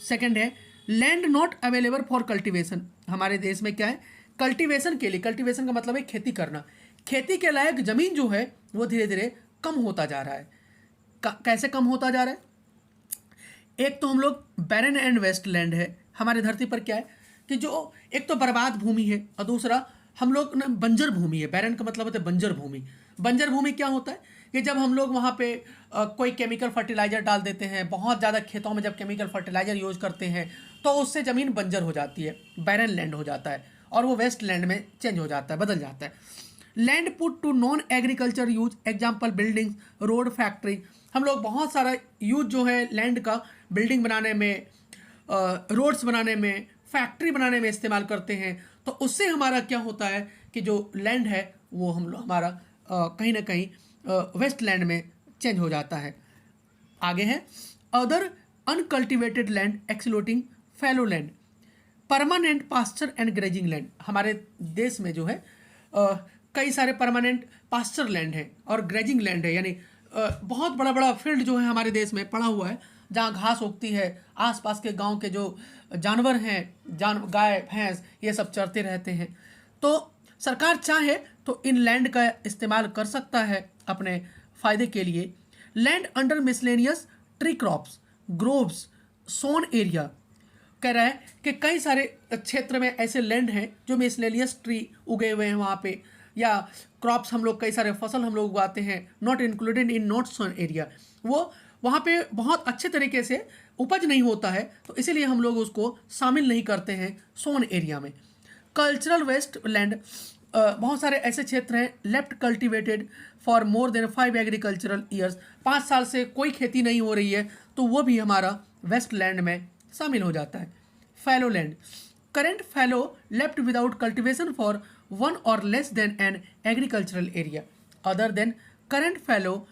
सेकंड है land not available for cultivation. हमारे देश में क्या है, कल्टीवेशन के लिए, कल्टीवेशन का मतलब है खेती करना, खेती के लायक जमीन जो है वो धीरे धीरे कम होता जा रहा है। कैसे कम होता जा रहा है? एक तो हम लोग बैरन एंड वेस्ट लैंड है हमारे धरती पर, क्या है कि जो एक तो बर्बाद भूमि है, और दूसरा हम लोग ना बंजर भूमि है। बैरन का मतलब होता है बंजर भूमि। बंजर भूमि क्या होता है कि जब हम लोग वहाँ पे कोई केमिकल फर्टिलाइजर डाल देते हैं, बहुत ज़्यादा खेतों में जब केमिकल फर्टिलाइजर यूज करते हैं तो उससे ज़मीन बंजर हो जाती है, बैरन लैंड हो जाता है, और वो वेस्ट लैंड में चेंज हो जाता है, बदल जाता है। Land put to non agriculture use, example buildings, road, factory. हम लोग बहुत सारा यूज जो है लैंड का बिल्डिंग बनाने में, रोड्स बनाने में, फैक्ट्री बनाने में इस्तेमाल करते हैं। तो उससे हमारा क्या होता है कि जो लैंड है वो हम लोग हमारा कहीं ना कहीं वेस्ट लैंड में चेंज हो जाता है। आगे है other uncultivated land exploiting fallow land, permanent pasture and grazing land. हमारे देश में जो है कई सारे परमानेंट पास्चर लैंड है और ग्रेजिंग लैंड है, यानी बहुत बड़ा बड़ा फील्ड जो है हमारे देश में पड़ा हुआ है जहाँ घास उगती है, आसपास के गांव के जो जानवर हैं, गाय भैंस, ये सब चरते रहते हैं। तो सरकार चाहे तो इन लैंड का इस्तेमाल कर सकता है अपने फ़ायदे के लिए। Land under miscellaneous tree crops, groves, sown area. कह रहा है कि कई सारे क्षेत्र में ऐसे लैंड हैं जो मिसलेनियस ट्री उगे हुए हैं वहाँ पे, या क्रॉप्स हम लोग कई सारे फसल हम लोग उगाते हैं, not included in not sown area. वो वहाँ पे बहुत अच्छे तरीके से उपज नहीं होता है, तो इसीलिए हम लोग उसको शामिल नहीं करते हैं सोन एरिया में। कल्चरल वेस्ट लैंड, बहुत सारे ऐसे क्षेत्र हैं left cultivated for more than 5 agricultural years, 5 साल से कोई खेती नहीं हो रही है, तो वो भी हमारा वेस्ट लैंड में शामिल हो जाता है। Fallow land, current fallow left without cultivation for 1 or less than an agricultural area, other than current fallow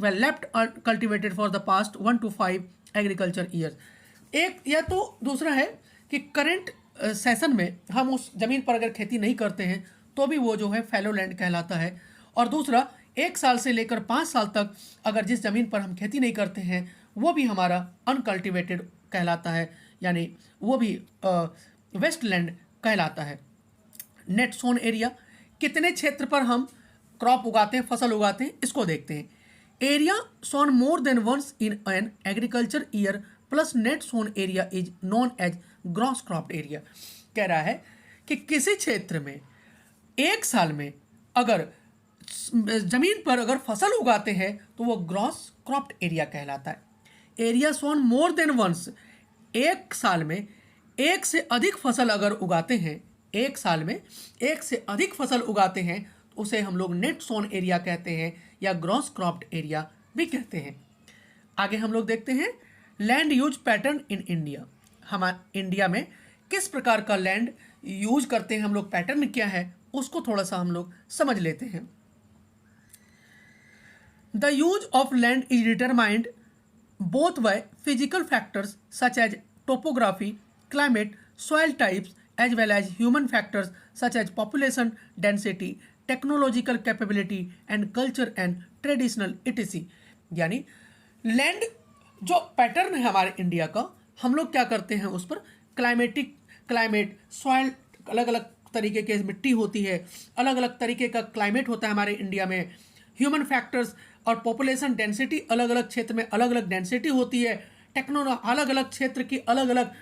were left cultivated for the past 1 to 5 agriculture years. एक या तो दूसरा है कि करंट सेशन में हम उस ज़मीन पर अगर खेती नहीं करते हैं तो भी वो जो है फैलो लैंड कहलाता है, और दूसरा 1 साल से लेकर 5 साल तक अगर जिस ज़मीन पर हम खेती नहीं करते हैं वो भी हमारा अनकल्टिवेटेड कहलाता है, यानी वो भी वेस्ट लैंड कहलाता है। नेट सोन एरिया, कितने क्षेत्र पर हम क्रॉप उगाते हैं, फसल उगाते हैं, इसको देखते हैं। Area sown more than once in an agriculture year plus net sown area is known as gross cropped area. कह रहा है कि किसी क्षेत्र में एक साल में अगर जमीन पर अगर फसल उगाते हैं तो वो ग्रॉस क्रॉप्ड एरिया कहलाता है। Area sown more than once, एक साल में एक से अधिक फसल अगर उगाते हैं, एक साल में एक से अधिक फसल उगाते हैं तो उसे हम लोग नेट सोन एरिया कहते हैं या ग्रॉस क्रॉप्ड एरिया भी कहते हैं। आगे हम लोग देखते हैं land use pattern in India. हमारे इंडिया में किस प्रकार का लैंड यूज करते हैं हम लोग, पैटर्न क्या है उसको थोड़ा सा हम लोग समझ लेते हैं। The use of land is determined both by physical factors such as topography, climate, soil types, as well as human factors such as population density, technological capability and culture and traditional etc. यानी land जो pattern है हमारे India का, हम लोग क्या करते हैं उस पर क्लाइमेट, सॉइल, अलग अलग तरीके की मिट्टी होती है, अलग अलग तरीके का क्लाइमेट होता है हमारे इंडिया में, ह्यूमन फैक्टर्स और पॉपुलेशन डेंसिटी, अलग अलग क्षेत्र में अलग अलग डेंसिटी होती है, अलग अलग क्षेत्र की अलग अलग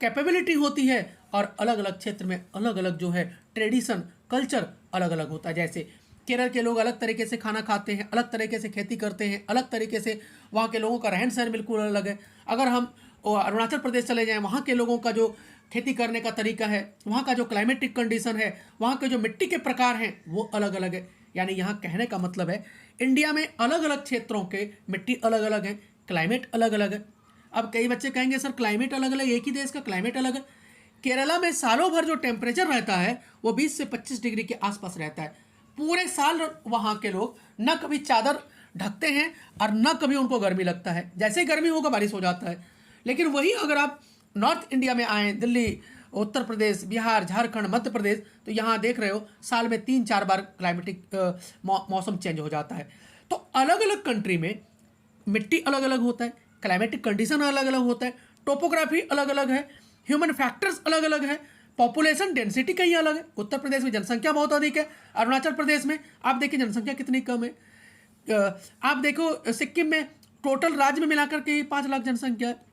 कैपेबिलिटी होती है, और अलग अलग क्षेत्र में अलग अलग जो है ट्रेडिशन, कल्चर अलग अलग होता है। जैसे केरल के लोग अलग तरीके से खाना खाते हैं, अलग तरीके से खेती करते हैं, अलग तरीके से वहाँ के लोगों का रहन सहन बिल्कुल अलग है। अगर हम अरुणाचल प्रदेश चले जाएँ, वहाँ के लोगों का जो खेती करने का तरीका है, वहाँ का जो क्लाइमेटिक कंडीशन है, वहाँ के जो मिट्टी के प्रकार हैं वो अलग अलग है। यानी यहाँ कहने का मतलब है इंडिया में अलग अलग क्षेत्रों के मिट्टी अलग अलग है, क्लाइमेट अलग अलग है। अब कई बच्चे कहेंगे सर क्लाइमेट अलग अलग, एक ही देश का क्लाइमेट अलग है। केरला में सालों भर जो टेम्परेचर रहता है वो 20 से 25 डिग्री के आसपास रहता है। पूरे साल वहाँ के लोग न कभी चादर ढकते हैं और न कभी उनको गर्मी लगता है, जैसे ही गर्मी होगा बारिश हो जाता है। लेकिन वही अगर आप नॉर्थ इंडिया में आए, दिल्ली, उत्तर प्रदेश, बिहार, झारखंड, मध्य प्रदेश, तो यहाँ देख रहे हो साल में 3-4 बार क्लाइमेटिक मौसम चेंज हो जाता है। तो अलग अलग कंट्री में मिट्टी अलग अलग होता है, क्लाइमेटिक कंडीशन अलग अलग होता है, टोपोग्राफी अलग अलग है, ह्यूमन फैक्टर्स अलग अलग है, पॉपुलेशन डेंसिटी कहीं अलग है। उत्तर प्रदेश में जनसंख्या बहुत अधिक है, अरुणाचल प्रदेश में आप देखिए जनसंख्या कितनी कम है। आप देखो सिक्किम में टोटल राज्य में मिलाकर के 5 लाख जनसंख्या है।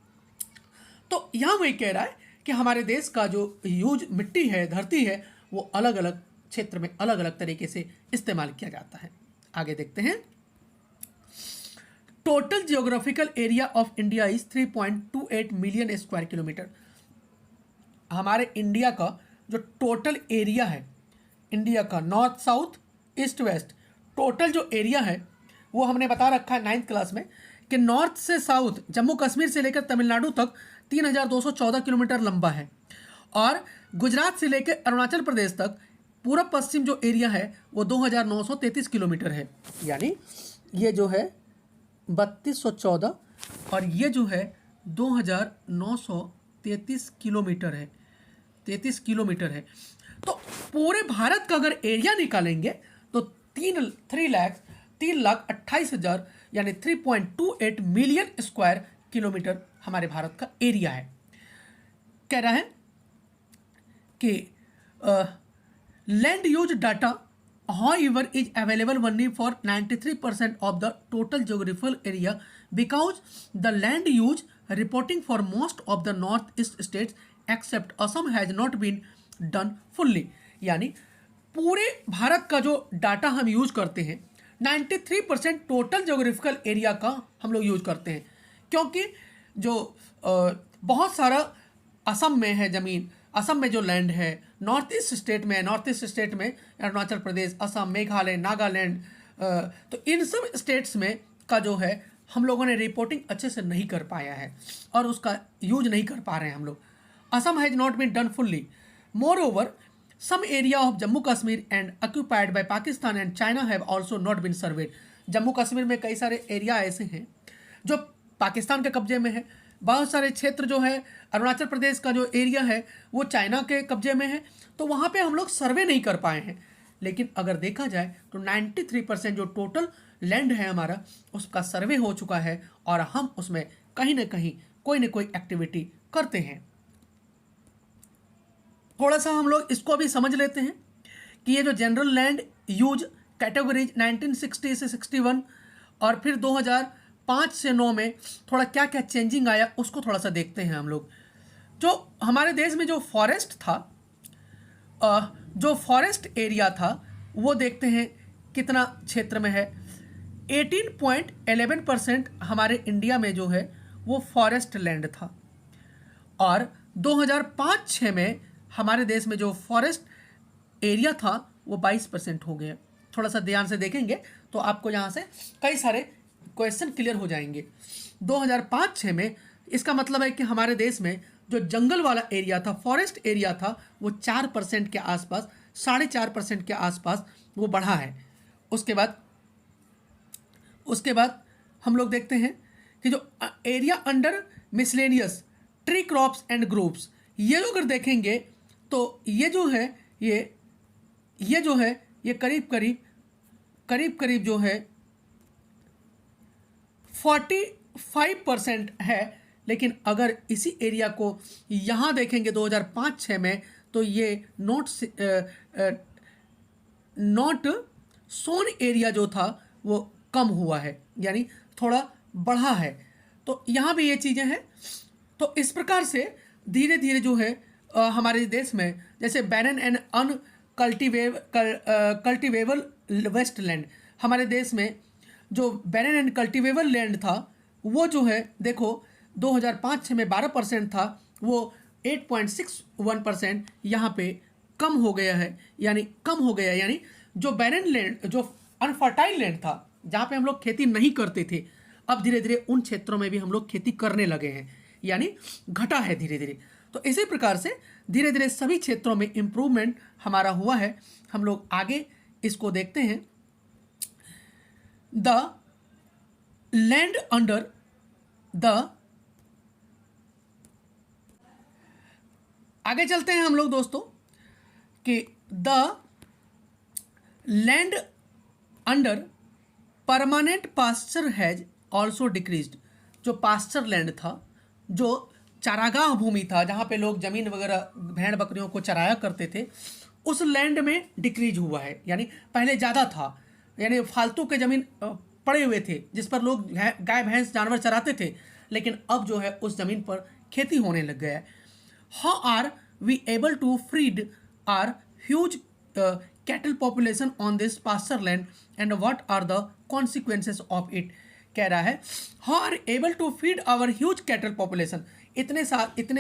तो यहाँ वही कह रहा है कि हमारे देश का जो यूज मिट्टी है, धरती है, वो अलग अलग क्षेत्र में अलग अलग तरीके से इस्तेमाल किया जाता है। आगे देखते हैं total geographical area of India is 3.28 million square kilometre. हमारे इंडिया का जो टोटल एरिया है, इंडिया का north south east west total जो एरिया है वो हमने बता रखा है 9th क्लास में कि नॉर्थ से साउथ जम्मू कश्मीर से लेकर तमिलनाडु तक 3214 किलोमीटर लंबा है, और गुजरात से लेकर अरुणाचल प्रदेश तक पूर्व पश्चिम जो एरिया है वो 2933 किलोमीटर है। यानी ये जो है 3214 और ये जो है 2933 किलोमीटर है, 33 किलोमीटर है। तो पूरे भारत का अगर एरिया निकालेंगे तो 3,28,000 यानी 3.28 मिलियन स्क्वायर किलोमीटर हमारे भारत का एरिया है। कह रहा है कि land use data however is available only for 93% of the total geographical area because the land use reporting for most of the northeast states except Assam has not been done fully। यानी पूरे भारत का जो data हम use करते हैं 93% total geographical area का हम लोग यूज करते हैं, क्योंकि जो बहुत सारा असम में है ज़मीन, असम में जो लैंड है, नॉर्थ ईस्ट स्टेट में अरुणाचल प्रदेश, असम, मेघालय, नागालैंड, तो इन सब स्टेट्स में का जो है हम लोगों ने रिपोर्टिंग अच्छे से नहीं कर पाया है और उसका यूज नहीं कर पा रहे हैं हम लोग। Assam has not been done fully. Moreover some area of Jammu Kashmir and occupied by Pakistan and China have also not been surveyed. Jammu Kashmir में कई सारे एरिया ऐसे हैं जो पाकिस्तान के कब्जे में है, बहुत सारे क्षेत्र जो है अरुणाचल प्रदेश का जो एरिया है वो चाइना के कब्जे में है, तो वहाँ पे हम लोग सर्वे नहीं कर पाए हैं। लेकिन अगर देखा जाए तो 93% जो टोटल लैंड है हमारा उसका सर्वे हो चुका है और हम उसमें कहीं ना कहीं कोई ना कोई एक्टिविटी करते हैं। थोड़ा सा हम लोग इसको भी समझ लेते हैं कि ये जो जनरल लैंड यूज कैटेगरीज 1960 से 61 और फिर 2005 से 9 में थोड़ा क्या क्या चेंजिंग आया उसको थोड़ा सा देखते हैं हम लोग। जो हमारे देश में जो फॉरेस्ट था, जो फॉरेस्ट एरिया था वो देखते हैं कितना क्षेत्र में है। 18.11% हमारे इंडिया में जो है वो फॉरेस्ट लैंड था और 2005-6 में हमारे देश में जो फॉरेस्ट एरिया था वो 22% हो गया। थोड़ा सा ध्यान से देखेंगे तो आपको यहाँ से कई सारे क्वेश्चन क्लियर हो जाएंगे। 2005-6 में इसका मतलब है कि हमारे देश में जो जंगल वाला एरिया था, फॉरेस्ट एरिया था, वो 4% के आसपास, 4.5% के आसपास वो बढ़ा है। उसके बाद हम लोग देखते हैं कि जो area under miscellaneous tree crops and groups, ये जो अगर देखेंगे तो ये जो है ये करीब करीब जो है 45% है। लेकिन अगर इसी एरिया को यहाँ देखेंगे 2005-6 में तो ये नॉट सोन एरिया जो था वो कम हुआ है, यानी थोड़ा बढ़ा है। तो यहाँ भी ये चीज़ें हैं। तो इस प्रकार से धीरे धीरे जो है हमारे देश में जैसे बैरन एंड कल्टिवेबल वेस्टलैंड, हमारे देश में जो बैरन एंड कल्टिवेबल लैंड था वो जो है देखो 2005-6 में 12% था, वो 8.61% यहाँ पे कम हो गया है। यानी जो बैरन लैंड, जो अनफर्टाइल लैंड था जहाँ पे हम लोग खेती नहीं करते थे, अब धीरे धीरे उन क्षेत्रों में भी हम लोग खेती करने लगे हैं, यानी घटा है धीरे धीरे। तो इसी प्रकार से धीरे धीरे सभी क्षेत्रों में इम्प्रूवमेंट हमारा हुआ है। हम लोग आगे इसको देखते हैं। द लैंड अंडर द, आगे चलते हैं हम लोग दोस्तों कि the land under permanent pasture has also decreased. जो पास्चर लैंड था, जो चारागाह भूमि था जहाँ पे लोग जमीन वगैरह भेड़ बकरियों को चराया करते थे, उस लैंड में डिक्रीज हुआ है। यानी पहले ज़्यादा था, यानी फालतू के ज़मीन पड़े हुए थे जिस पर लोग गाय भैंस जानवर चराते थे, लेकिन अब जो है उस ज़मीन पर खेती होने लग गया है। How are we able to feed our huge cattle population on this pasture land and what are the consequences of it. कह रहा है how are able to feed our huge cattle population, इतने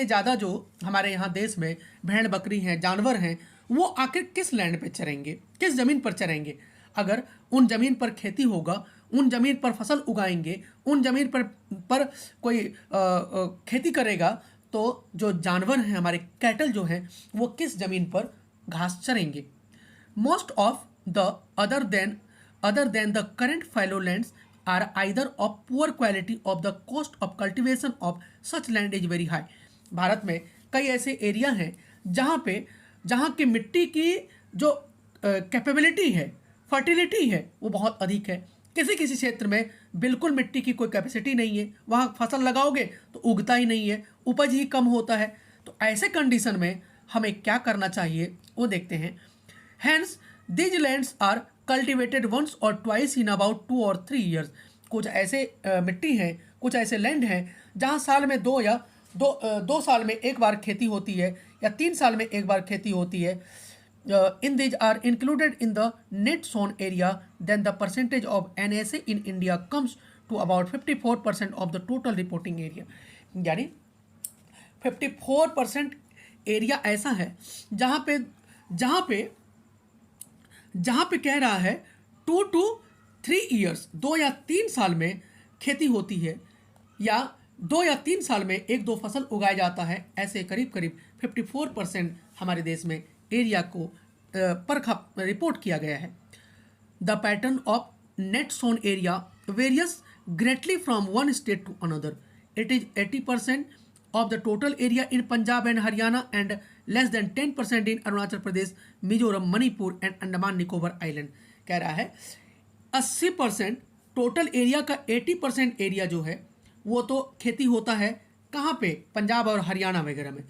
ज़्यादा जो हमारे यहाँ देश में भेड़ बकरी हैं, जानवर हैं, वो आखिर किस लैंड पे चरेंगे, किस ज़मीन पर चरेंगे। अगर उन ज़मीन पर खेती होगा, उन ज़मीन पर फसल उगाएंगे, उन ज़मीन पर कोई खेती करेगा, तो जो जानवर हैं हमारे कैटल जो हैं वो किस ज़मीन पर घास चरेंगे। Most of the other than the current fallow lands are either of poor quality of the cost of cultivation of such land is very high। Bharat में कई ऐसे एरिया हैं जहाँ की मिट्टी की जो कैपेबिलिटी है, फर्टिलिटी है, वो बहुत अधिक है। किसी क्षेत्र में बिल्कुल मिट्टी की कोई कैपेसिटी नहीं है, वहाँ फसल लगाओगे तो उगता ही नहीं है, उपज ही कम होता है। तो ऐसे कंडीशन में हमें क्या करना चाहिए वो देखते हैं। Hence these lands are cultivated once or twice in about 2 or 3 years। कुछ ऐसे मिट्टी हैं, कुछ ऐसे लैंड हैं जहाँ साल में दो साल में एक बार खेती होती है या 3 साल में एक बार खेती होती है। In these are included in the net sown area, then the percentage of NSA in India comes to about 54% of the total reporting area. यानी 54% एरिया ऐसा है जहाँ पे कह रहा है 2 to 3 years, 2 या 3 साल में खेती होती है, या 2 या 3 साल में 1-2 फसल उगाया जाता है। ऐसे करीब 54% हमारे देश में एरिया को रिपोर्ट किया गया है। The pattern of net sown area varies greatly from one state to another. It is 80% of the total area in Punjab and Haryana and less than 10% in Arunachal Pradesh, Mizoram, Manipur and Andaman Nicobar Island. कह रहा है 80% total area का 80% area जो है वो तो खेती होता है कहाँ पे, पंजाब और हरियाणा वगैरह में,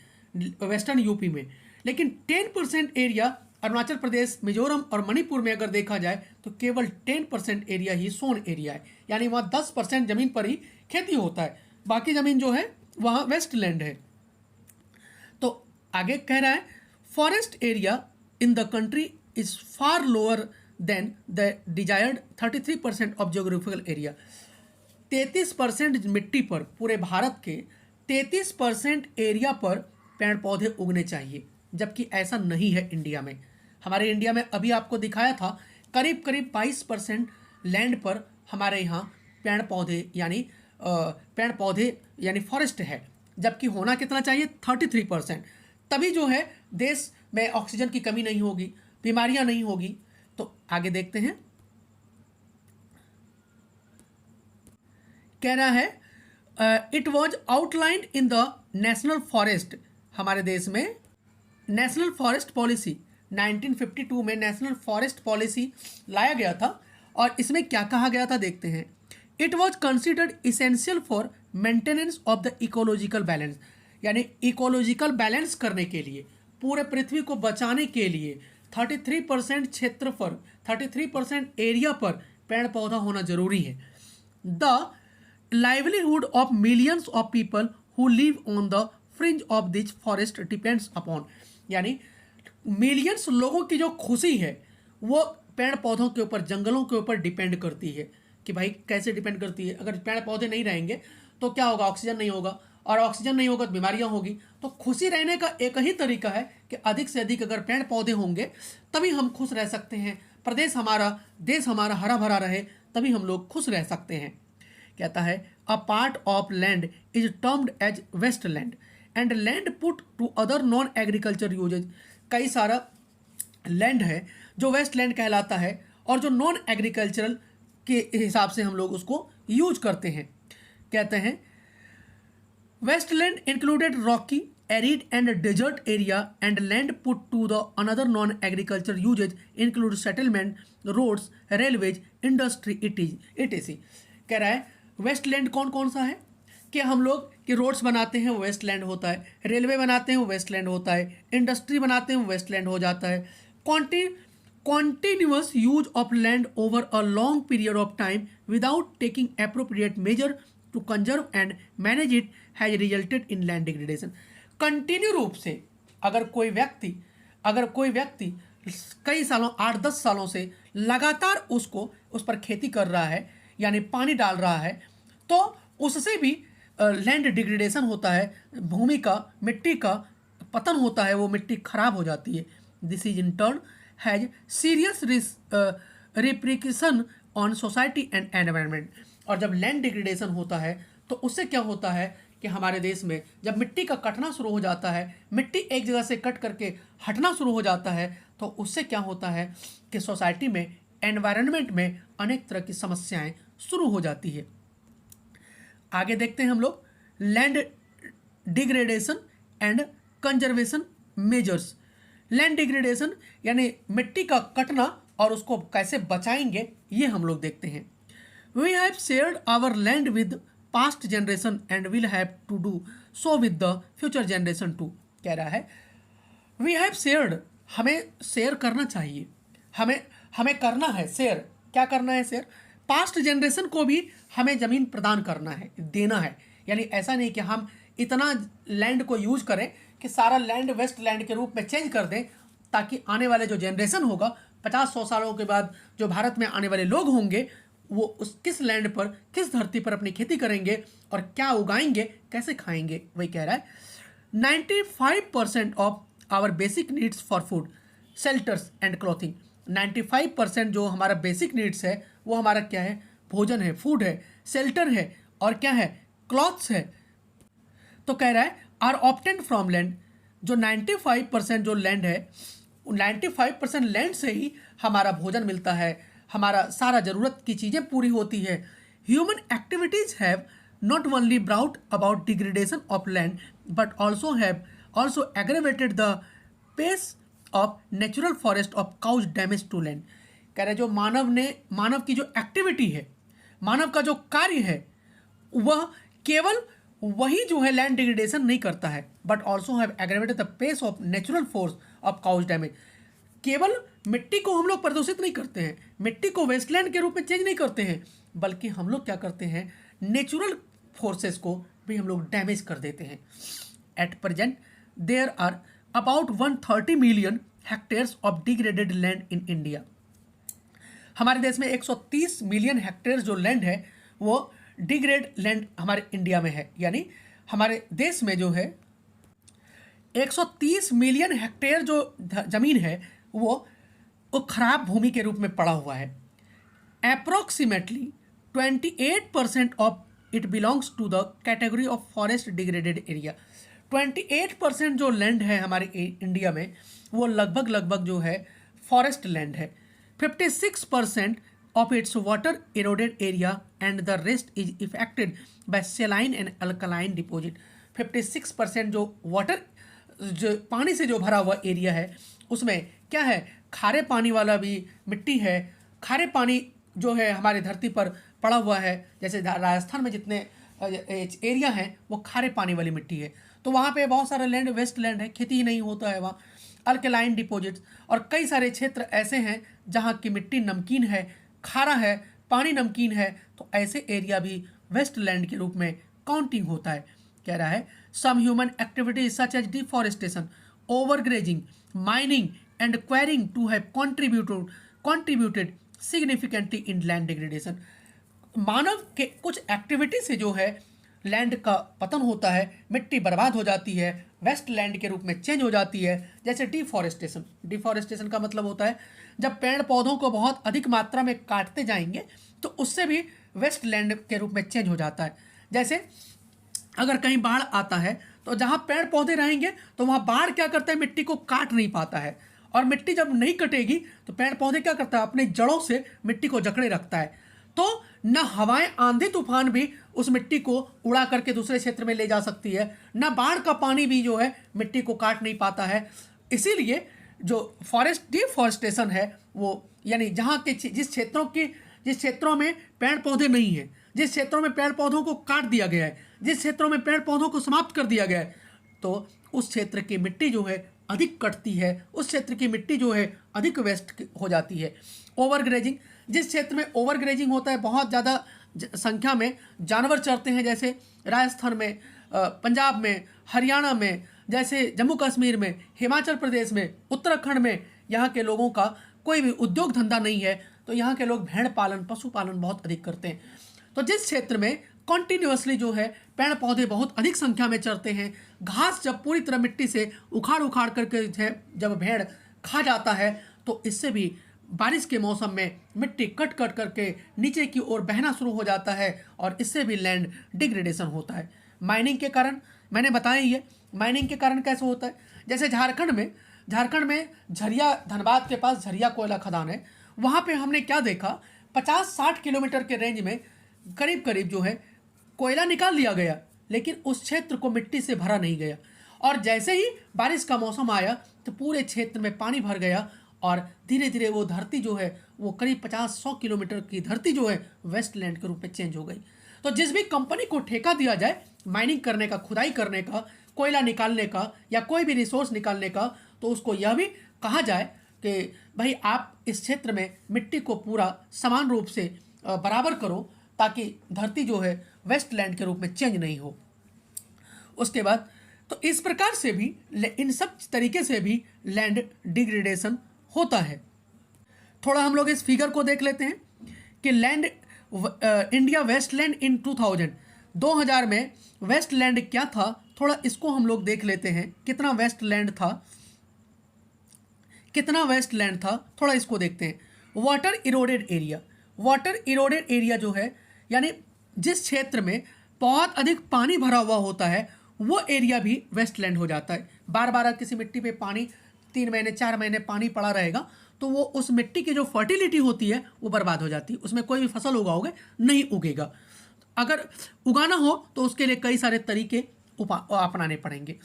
वेस्टर्न यूपी में, लेकिन 10% एरिया अरुणाचल प्रदेश, मिजोरम और मणिपुर में अगर देखा जाए तो केवल 10% एरिया ही सोन एरिया है, यानी वहाँ 10% ज़मीन पर ही खेती होता है, बाकी ज़मीन जो है वहाँ वेस्टलैंड है। तो आगे कह रहा है forest area in the country is far lower than the desired 33% of geographical area. 33% मिट्टी पर, पूरे भारत के 33% एरिया पर पेड़ पौधे उगने चाहिए, जबकि ऐसा नहीं है इंडिया में। हमारे इंडिया में अभी आपको दिखाया था करीब करीब 22% लैंड पर हमारे यहाँ पेड़ पौधे यानी फॉरेस्ट है, जबकि होना कितना चाहिए 33%। तभी जो है देश में ऑक्सीजन की कमी नहीं होगी, बीमारियां नहीं होगी। तो आगे देखते हैं, कह रहा है it was outlined in the national forest, हमारे देश में नेशनल फॉरेस्ट पॉलिसी 1952 में नेशनल फॉरेस्ट पॉलिसी लाया गया था और इसमें क्या कहा गया था देखते हैं। It was considered essential for maintenance of the ecological balance, यानी इकोलॉजिकल बैलेंस करने के लिए, पूरे पृथ्वी को बचाने के लिए 33% क्षेत्र पर, 33% एरिया पर पेड़ पौधा होना जरूरी है। The livelihood of millions of people who live on the fringe of this forest depends upon, यानी मिलियंस लोगों की जो खुशी है वो पेड़ पौधों के ऊपर, जंगलों के ऊपर डिपेंड करती है। कि भाई कैसे डिपेंड करती है, अगर पेड़ पौधे नहीं रहेंगे तो क्या होगा, ऑक्सीजन नहीं होगा, और ऑक्सीजन नहीं होगा तो बीमारियां होगी। तो खुशी रहने का एक ही तरीका है कि अधिक से अधिक अगर पेड़ पौधे होंगे तभी हम खुश रह सकते हैं, देश हमारा हरा भरा रहे, तभी हम लोग खुश रह सकते हैं। कहता है a part of land is termed as waste land and land put to other non agriculture uses. कई सारा लैंड है जो वेस्ट लैंड कहलाता है और जो नॉन एग्रीकल्चरल के हिसाब से हम लोग उसको यूज करते हैं। कहते हैं wasteland included rocky, arid and desert area and land put to the another non agriculture uses include settlement, roads, railways, industry etc. कह रहा है वेस्टलैंड कौन कौन सा है कि हम लोग कि रोड्स बनाते हैं वो वेस्टलैंड होता है, रेलवे बनाते हैं वो वेस्टलैंड होता है, इंडस्ट्री बनाते हैं वो वेस्टलैंड हो जाता है। Continuous use of land over a long period of time without taking appropriate measure to conserve and manage it has resulted in land degradation। Continue रूप से अगर कोई व्यक्ति कई सालों 8-10 सालों से लगातार उस पर खेती कर रहा है, यानी पानी डाल रहा है, तो उससे भी लैंड डिग्रेडेशन होता है, भूमि का, मिट्टी का पतन होता है, वो मिट्टी खराब हो जाती है। This is in turn has serious repercussion on society and environment. और जब लैंड डिग्रेडेशन होता है तो उससे क्या होता है कि हमारे देश में जब मिट्टी का कटना शुरू हो जाता है, मिट्टी एक जगह से कट करके हटना शुरू हो जाता है, तो उससे क्या होता है कि सोसाइटी में, एनवायरनमेंट में अनेक तरह की समस्याएं शुरू हो जाती है। आगे देखते हैं हम लोग land degradation and conservation measures. Land degradation यानी मिट्टी का कटना और उसको कैसे बचाएंगे, ये हम लोग देखते हैं। We have shared our land with past generation and will have to do so with the future generation too. कह रहा है वी हैव शेयर्ड, हमें शेयर करना चाहिए, हमें करना है शेयर। क्या करना है शेयर? पास्ट जनरेशन को भी हमें ज़मीन प्रदान करना है, देना है। यानी ऐसा नहीं कि हम इतना लैंड को यूज करें कि सारा लैंड वेस्ट लैंड के रूप में चेंज कर दें, ताकि आने वाले जो जनरेशन होगा 50-100 सालों के बाद जो भारत में आने वाले लोग होंगे वो उस किस लैंड पर, किस धरती पर अपनी खेती करेंगे और क्या उगाएंगे, कैसे खाएंगे। वही कह रहा है 95% of our basic needs for food, shelters and clothing. 95% जो हमारा बेसिक नीड्स है वो हमारा क्या है? भोजन है, फूड है, शेल्टर है और क्या है? क्लॉथ्स है। तो कह रहा है आर ऑब्टेन्ड फ्रॉम लैंड, जो 95% जो लैंड है, 95% लैंड से ही हमारा भोजन मिलता है, हमारा सारा ज़रूरत की चीज़ें पूरी होती है। Human activities have not only brought about degradation of land but also aggravated the pace of natural forest of cause damage to land। कह रहे जो मानव की जो एक्टिविटी है, मानव का जो कार्य है, वह केवल वही जो है लैंड डिग्रेडेशन नहीं करता है but also have aggravated the pace of natural force of cause damage. केवल मिट्टी को हम लोग प्रदूषित नहीं करते हैं, मिट्टी को वेस्टलैंड के रूप में चेंज नहीं करते हैं, बल्कि हम लोग क्या करते हैं, नेचुरल फोर्सेस को भी हम लोग डैमेज कर देते हैं। At present there are about 130 million hectares of degraded land in India. हमारे देश में 130 मिलियन हेक्टेयर जो लैंड है वो डिग्रेड लैंड हमारे इंडिया में है। यानी हमारे देश में जो है 130 मिलियन हेक्टेयर जो ज़मीन है वो खराब भूमि के रूप में पड़ा हुआ है। Approximately 28% of it belongs to the category of forest degraded area. 28% जो लैंड है हमारे इंडिया में वो लगभग जो है फॉरेस्ट लैंड है। 56% of its water eroded area and the rest is affected by saline and alkaline deposit। 56% जो वाटर जो पानी से जो भरा हुआ एरिया है उसमें क्या है, खारे पानी वाला भी मिट्टी है। खारे पानी जो है हमारे धरती पर पड़ा हुआ है, जैसे राजस्थान में जितने एरिया हैं वो खारे पानी वाली मिट्टी है, तो वहाँ पे बहुत सारा लैंड वेस्ट लैंड है, खेती ही नहीं होता है वहाँ। अल्कलाइन डिपॉजिट्स और कई सारे क्षेत्र ऐसे हैं जहाँ की मिट्टी नमकीन है, खारा है, पानी नमकीन है, तो ऐसे एरिया भी वेस्ट लैंड के रूप में काउंटिंग होता है। कह रहा है some human activities such as deforestation, overgrazing, mining and quarrying to have contributed significantly in land degradation. मानव के कुछ एक्टिविटी से जो है लैंड का पतन होता है, मिट्टी बर्बाद हो जाती है, वेस्ट लैंड के रूप में चेंज हो जाती है। जैसे डिफॉरेस्टेशन, डिफॉरेस्टेशन का मतलब होता है जब पेड़ पौधों को बहुत अधिक मात्रा में काटते जाएंगे तो उससे भी वेस्ट लैंड के रूप में चेंज हो जाता है। जैसे अगर कहीं बाढ़ आता है तो जहाँ पेड़ पौधे रहेंगे तो वहाँ बाढ़ क्या करता है, मिट्टी को काट नहीं पाता है, और मिट्टी जब नहीं कटेगी तो पेड़ पौधे क्या करता है, अपने जड़ों से मिट्टी को जकड़े रखता है। तो न हवाएं, आंधी तूफान भी उस मिट्टी को उड़ा करके दूसरे क्षेत्र में ले जा सकती है, न बाढ़ का पानी भी जो है मिट्टी को काट नहीं पाता है। इसीलिए जो डिफॉरेस्टेशन है वो यानी जहाँ के जिस क्षेत्रों में पेड़ पौधे नहीं है, जिस क्षेत्रों में पेड़ पौधों को काट दिया गया है, जिस क्षेत्रों में पेड़ पौधों को समाप्त कर दिया गया है, तो उस क्षेत्र की मिट्टी जो है अधिक कटती है, उस क्षेत्र की मिट्टी जो है अधिक वेस्ट हो जाती है। ओवरग्रेजिंग, जिस क्षेत्र में ओवरग्रेजिंग होता है, बहुत ज़्यादा संख्या में जानवर चरते हैं, जैसे राजस्थान में, पंजाब में, हरियाणा में, जैसे जम्मू कश्मीर में, हिमाचल प्रदेश में, उत्तराखंड में, यहाँ के लोगों का कोई भी उद्योग धंधा नहीं है, तो यहाँ के लोग भेड़ पालन, पशुपालन बहुत अधिक करते हैं। तो जिस क्षेत्र में कॉन्टिन्यूसली जो है पेड़ पौधे बहुत अधिक संख्या में चरते हैं, घास जब पूरी तरह मिट्टी से उखाड़ करके जब भेड़ खा जाता है तो इससे भी बारिश के मौसम में मिट्टी कट करके नीचे की ओर बहना शुरू हो जाता है और इससे भी लैंड डिग्रेडेशन होता है। माइनिंग के कारण मैंने बताया ही है, माइनिंग के कारण कैसे होता है। जैसे झारखंड में झरिया, धनबाद के पास झरिया कोयला खदान है, वहाँ पे हमने क्या देखा, 50-60 किलोमीटर के रेंज में करीब जो है कोयला निकाल लिया गया, लेकिन उस क्षेत्र को मिट्टी से भरा नहीं गया, और जैसे ही बारिश का मौसम आया तो पूरे क्षेत्र में पानी भर गया और धीरे धीरे वो धरती जो है वो करीब 50-100 किलोमीटर की धरती जो है वेस्ट लैंड के रूप में चेंज हो गई। तो जिस भी कंपनी को ठेका दिया जाए माइनिंग करने का, खुदाई करने का, कोयला निकालने का या कोई भी रिसोर्स निकालने का, तो उसको यह भी कहा जाए कि भाई आप इस क्षेत्र में मिट्टी को पूरा समान रूप से बराबर करो ताकि धरती जो है वेस्ट लैंड के रूप में चेंज नहीं हो। उसके बाद तो इस प्रकार से भी, इन सब तरीके से भी लैंड डिग्रेडेशन होता है। थोड़ा हम लोग इस फिगर को देख लेते हैं कि लैंड इंडिया वेस्टलैंड इन 2000 में वेस्टलैंड क्या था, थोड़ा इसको हम लोग देख लेते हैं। कितना वेस्टलैंड था, थोड़ा इसको देखते हैं। वाटर इरोडेड एरिया जो है यानी जिस क्षेत्र में बहुत अधिक पानी भरा हुआ होता है वो एरिया भी वेस्टलैंड हो जाता है। बार बार किसी मिट्टी पे पानी 3 महीने 4 महीने पानी पड़ा रहेगा तो वो उस मिट्टी की जो फर्टिलिटी होती है वो बर्बाद हो जाती है, उसमें कोई भी फसल उगाओगे नहीं उगेगा। अगर उगाना हो तो उसके लिए कई सारे तरीके अपनाने पड़ेंगे।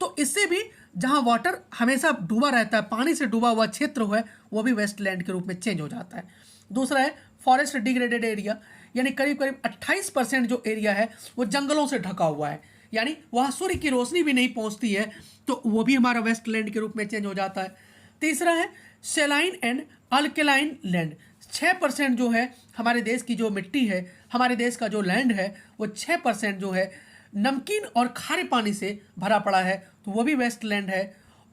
तो इससे भी जहाँ वाटर हमेशा डूबा रहता है, पानी से डूबा हुआ क्षेत्र है, वो भी वेस्टलैंड के रूप में चेंज हो जाता है। दूसरा है फॉरेस्ट डिग्रेडेड एरिया, यानी करीब करीब 28% जो एरिया है वो जंगलों से ढका हुआ है, यानी वहाँ सूर्य की रोशनी भी नहीं पहुँचती है, तो वो भी हमारा वेस्टलैंड के रूप में चेंज हो जाता है। तीसरा है सेलाइन एंड अल्केलाइन लैंड। 6% जो है हमारे देश की जो मिट्टी है, हमारे देश का जो लैंड है, वो 6% जो है नमकीन और खारे पानी से भरा पड़ा है, तो वो भी वेस्टलैंड है।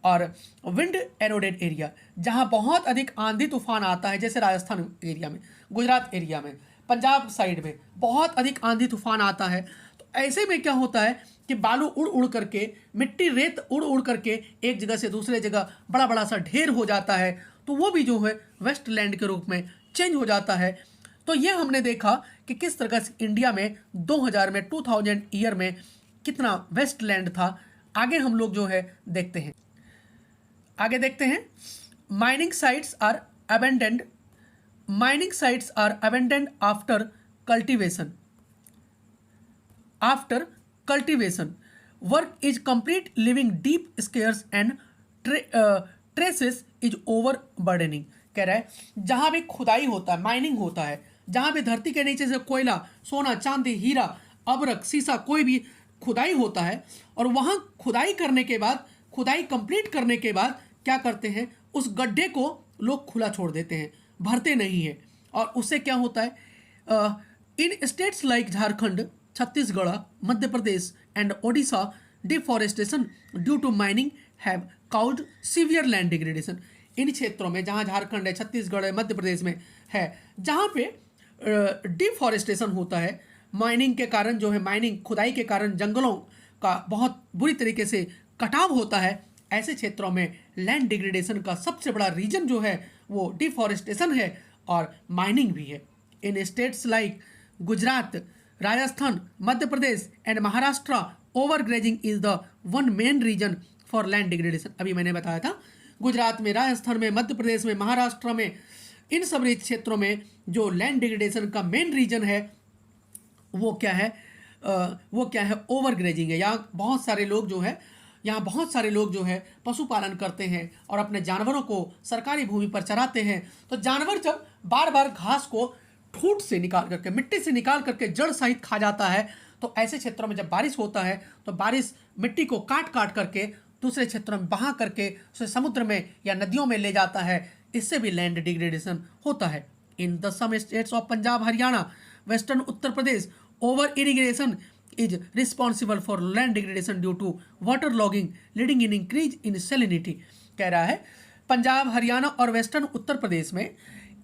और विंड एरोडेड एरिया, जहाँ बहुत अधिक आंधी तूफान आता है, जैसे राजस्थान एरिया में, गुजरात एरिया में, पंजाब साइड में बहुत अधिक आंधी तूफान आता है, तो ऐसे में क्या होता है कि बालू उड़ उड़ करके, मिट्टी रेत उड़ उड़ करके एक जगह से दूसरे जगह बड़ा बड़ा सा ढेर हो जाता है, तो वो भी जो है वेस्टलैंड के रूप में चेंज हो जाता है। तो ये हमने देखा कि किस तरह से इंडिया में 2000 में 2000 ईयर में कितना वेस्टलैंड था। आगे हम लोग जो है देखते हैं, आगे देखते हैं। Mining sites are abandoned, mining sites are abandoned after cultivation, after cultivation work is complete living deep scars and traces is overburdening. कह रहा है जहां भी खुदाई होता है, माइनिंग होता है, जहां भी धरती के नीचे से कोयला, सोना, चांदी, हीरा, अबरक, सीसा, कोई भी खुदाई होता है, और वहां खुदाई करने के बाद, खुदाई कंप्लीट करने के बाद क्या करते हैं, उस गड्ढे को लोग खुला छोड़ देते हैं, भरते नहीं है। और उससे क्या होता है, in states like Jharkhand, Chhattisgarh, Madhya Pradesh and Odisha, deforestation due to mining have caused severe land degradation. इन क्षेत्रों में, जहाँ झारखंड है, छत्तीसगढ़ है, मध्य प्रदेश में है, जहाँ पे डिफॉरेस्टेशन होता है, माइनिंग के कारण जो है, माइनिंग खुदाई के कारण जंगलों का बहुत बुरी तरीके से कटाव होता है, ऐसे क्षेत्रों में लैंड डिग्रेडेशन का सबसे बड़ा रीजन जो है वो डिफॉरेस्टेशन है और माइनिंग भी है। In states like Gujarat, Rajasthan, Madhya Pradesh and Maharashtra, overgrazing is the one main reason for land degradation. अभी मैंने बताया था गुजरात में, राजस्थान में, मध्य प्रदेश में, महाराष्ट्र में, इन सब क्षेत्रों में जो लैंड डिग्रेडेशन का मेन रीजन है वो क्या है, ओवरग्रेजिंग है। यहाँ बहुत सारे लोग जो है, यहाँ बहुत सारे लोग जो है पशुपालन करते हैं और अपने जानवरों को सरकारी भूमि पर चराते हैं। तो जानवर जब बार बार घास को ठूंठ से निकाल करके, मिट्टी से निकाल करके जड़ सहित खा जाता है, तो ऐसे क्षेत्रों में जब बारिश होता है तो बारिश मिट्टी को काट काट करके दूसरे क्षेत्रों में बहा करके उसे समुद्र में या नदियों में ले जाता है, इससे भी लैंड डिग्रेडेशन होता है। In the some states of Punjab, Haryana, western Uttar Pradesh, over irrigation is responsible for land degradation due to water logging leading in increase in salinity। कह रहा है पंजाब, हरियाणा और वेस्टर्न उत्तर प्रदेश में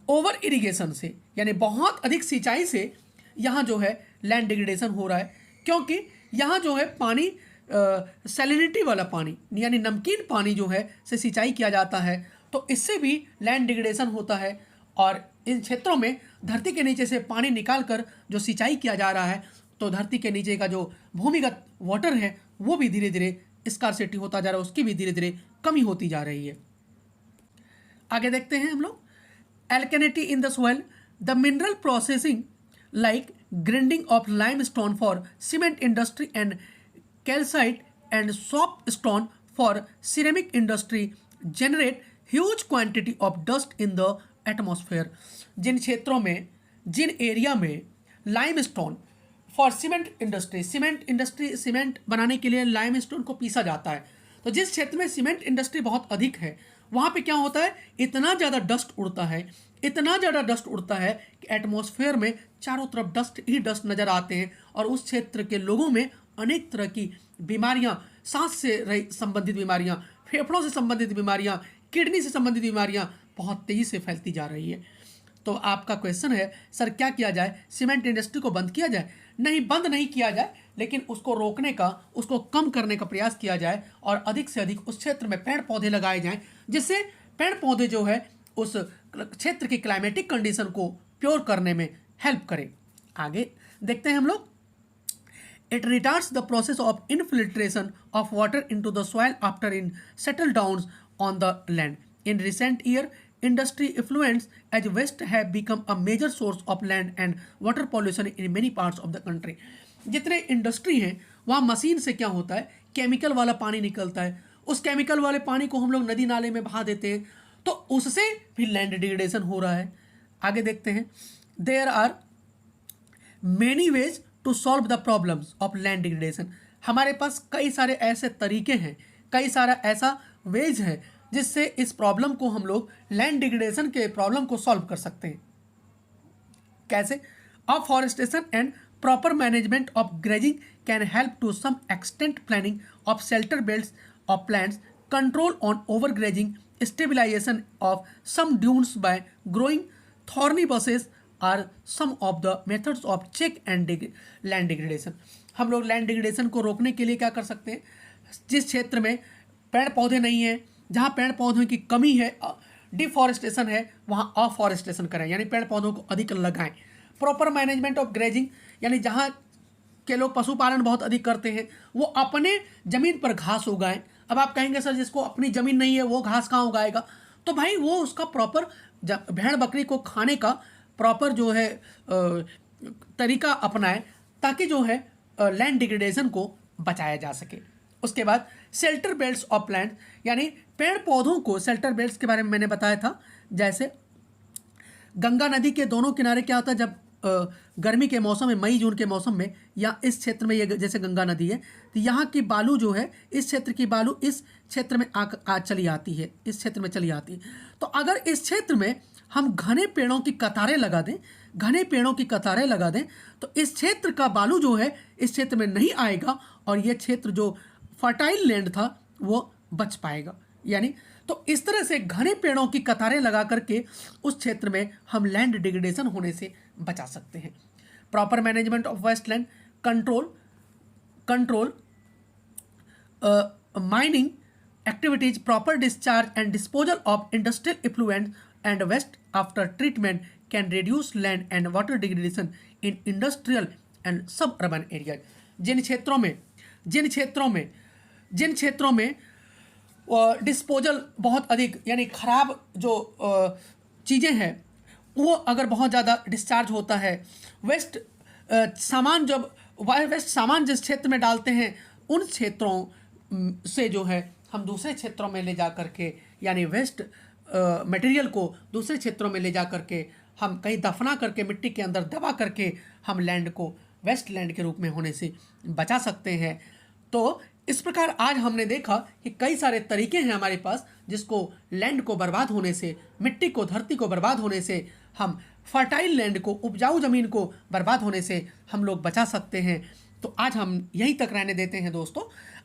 ओवर इरिगेशन से, यानी बहुत अधिक सिंचाई से यहाँ जो है लैंड डिग्रेडेशन हो रहा है, क्योंकि यहाँ जो है पानी सैलिनिटी वाला पानी, यानी नमकीन पानी जो है से सिंचाई किया जाता है, तो इससे भी लैंड डिग्रेडेशन होता है। और इन क्षेत्रों में धरती के नीचे से पानी निकाल कर जो सिंचाई किया जा रहा है, तो धरती के नीचे का जो भूमिगत वाटर है वो भी धीरे धीरे स्कार्सिटी होता जा रहा है, उसकी भी धीरे धीरे कमी होती जा रही है। आगे देखते हैं हम लोग, alkalinity in the soil, the mineral processing like grinding of limestone for cement industry and calcite and soft stone for ceramic industry generate huge quantity of dust in the atmosphere. जिन क्षेत्रों में, जिन एरिया में limestone for cement industry, cement industry, cement बनाने के लिए limestone को पीसा जाता है, तो जिस क्षेत्र में सीमेंट इंडस्ट्री बहुत अधिक है वहाँ पे क्या होता है, इतना ज़्यादा डस्ट उड़ता है, इतना ज़्यादा डस्ट उड़ता है कि एटमॉस्फेयर में चारों तरफ डस्ट ही डस्ट नज़र आते हैं, और उस क्षेत्र के लोगों में अनेक तरह की बीमारियाँ, सांस से संबंधित बीमारियाँ, फेफड़ों से संबंधित बीमारियाँ, किडनी से संबंधित बीमारियाँ बहुत तेज़ी से फैलती जा रही है। तो आपका क्वेश्चन है, सर क्या किया जाए, सीमेंट इंडस्ट्री को बंद किया जाए? नहीं, बंद नहीं किया जाए, लेकिन उसको रोकने का, उसको कम करने का प्रयास किया जाए और अधिक से अधिक उस क्षेत्र में पेड़ पौधे लगाए जाएं, जिससे पेड़ पौधे जो है उस क्षेत्र की क्लाइमेटिक कंडीशन को प्योर करने में हेल्प करें। आगे देखते हैं हम लोग, it retards the process of infiltration of water into the soil after in settle down on the land. In recent year industry effluents as waste have become a major source of land and water pollution in many parts of the country. जितने industry हैं वहाँ machine से क्या होता है, chemical वाला पानी निकलता है, उस केमिकल वाले पानी को हम लोग नदी नाले में बहा देते हैं, तो उससे भी लैंड डिग्रेडेशन हो रहा है. आगे देखते हैं. There are many ways to solve the problems of land degradation. हमारे पास कई सारे ऐसे तरीके हैं, कई सारा ऐसा वेज है जिससे इस प्रॉब्लम को हम लोग लैंड डिग्रेडेशन के प्रॉब्लम को सॉल्व कर सकते हैं. कैसे? Afforestation and proper management of grazing can help to some extent. Planning of shelter belts of plants, control on over grazing, stabilization of some dunes by growing thorny bushes are some of the methods of check and land degradation. हम लोग land degradation को रोकने के लिए क्या कर सकते हैं? जिस क्षेत्र में पेड़ पौधे नहीं है, जहाँ पेड़ पौधों की कमी है, डिफॉरेस्टेशन है, वहाँ अफॉरेस्टेशन करें, यानी पेड़ पौधों को अधिक लगाएं. प्रॉपर मैनेजमेंट ऑफ ग्रेजिंग, यानी जहाँ के लोग पशुपालन बहुत अधिक करते हैं वो अपने ज़मीन पर घास उगाएं. अब आप कहेंगे सर जिसको अपनी ज़मीन नहीं है वो घास कहाँ उगाएगा? तो भाई वो उसका प्रॉपर भेड़ बकरी को खाने का प्रॉपर जो है तरीका अपनाए, ताकि जो है लैंड डिग्रेडेशन को बचाया जा सके. उसके बाद शेल्टर बेल्ट्स ऑफ प्लांट, यानी पेड़ पौधों को, शेल्टर बेल्ट्स के बारे में मैंने बताया था. जैसे गंगा नदी के दोनों किनारे क्या होता है, जब गर्मी के मौसम में, मई जून के मौसम में, या इस क्षेत्र में, ये जैसे गंगा नदी है तो यहाँ की बालू जो है, इस क्षेत्र की बालू इस क्षेत्र में चली आती है, इस क्षेत्र में चली आती है. तो अगर इस क्षेत्र में हम घने पेड़ों की कतारें लगा दें, घने पेड़ों की कतारें लगा दें, तो इस क्षेत्र का बालू जो है इस क्षेत्र में नहीं आएगा और ये क्षेत्र जो फर्टाइल लैंड था वो बच पाएगा. यानी तो इस तरह से घने पेड़ों की कतारें लगा करके उस क्षेत्र में हम लैंड डिग्रेडेशन होने से बचा सकते हैं. Proper management of wasteland, control mining activities, proper discharge and disposal of industrial effluent and waste after treatment can reduce land and water degradation in industrial and suburban area. जिन क्षेत्रों में disposal बहुत अधिक, यानी खराब जो चीज़ें हैं वो अगर बहुत ज़्यादा डिस्चार्ज होता है, वेस्ट सामान जिस क्षेत्र में डालते हैं उन क्षेत्रों से जो है हम दूसरे क्षेत्रों में ले जा करके, यानी वेस्ट मटेरियल को दूसरे क्षेत्रों में ले जा करके हम कहीं दफना करके मिट्टी के अंदर दबा करके हम लैंड को वेस्ट लैंड के रूप में होने से बचा सकते हैं. तो इस प्रकार आज हमने देखा कि कई सारे तरीके हैं हमारे पास जिसको लैंड को बर्बाद होने से, मिट्टी को, धरती को बर्बाद होने से, हम फर्टाइल लैंड को, उपजाऊ ज़मीन को बर्बाद होने से हम लोग बचा सकते हैं. तो आज हम यहीं तक रहने देते हैं दोस्तों.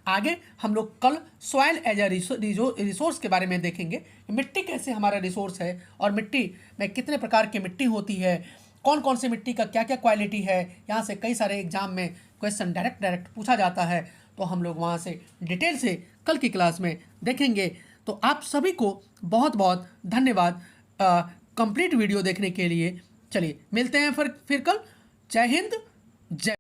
आगे हम लोग कल सॉइल एज अ रिसोर्स के बारे में देखेंगे. मिट्टी कैसे हमारा रिसोर्स है और मिट्टी में कितने प्रकार की मिट्टी होती है, कौन कौन सी मिट्टी का क्या क्या क्वालिटी है. यहाँ से कई सारे एग्जाम में क्वेश्चन डायरेक्ट पूछा जाता है, तो हम लोग वहाँ से डिटेल से कल की क्लास में देखेंगे. तो आप सभी को बहुत बहुत धन्यवाद कंप्लीट वीडियो देखने के लिए. चलिए मिलते हैं फिर कल. जय हिंद, जय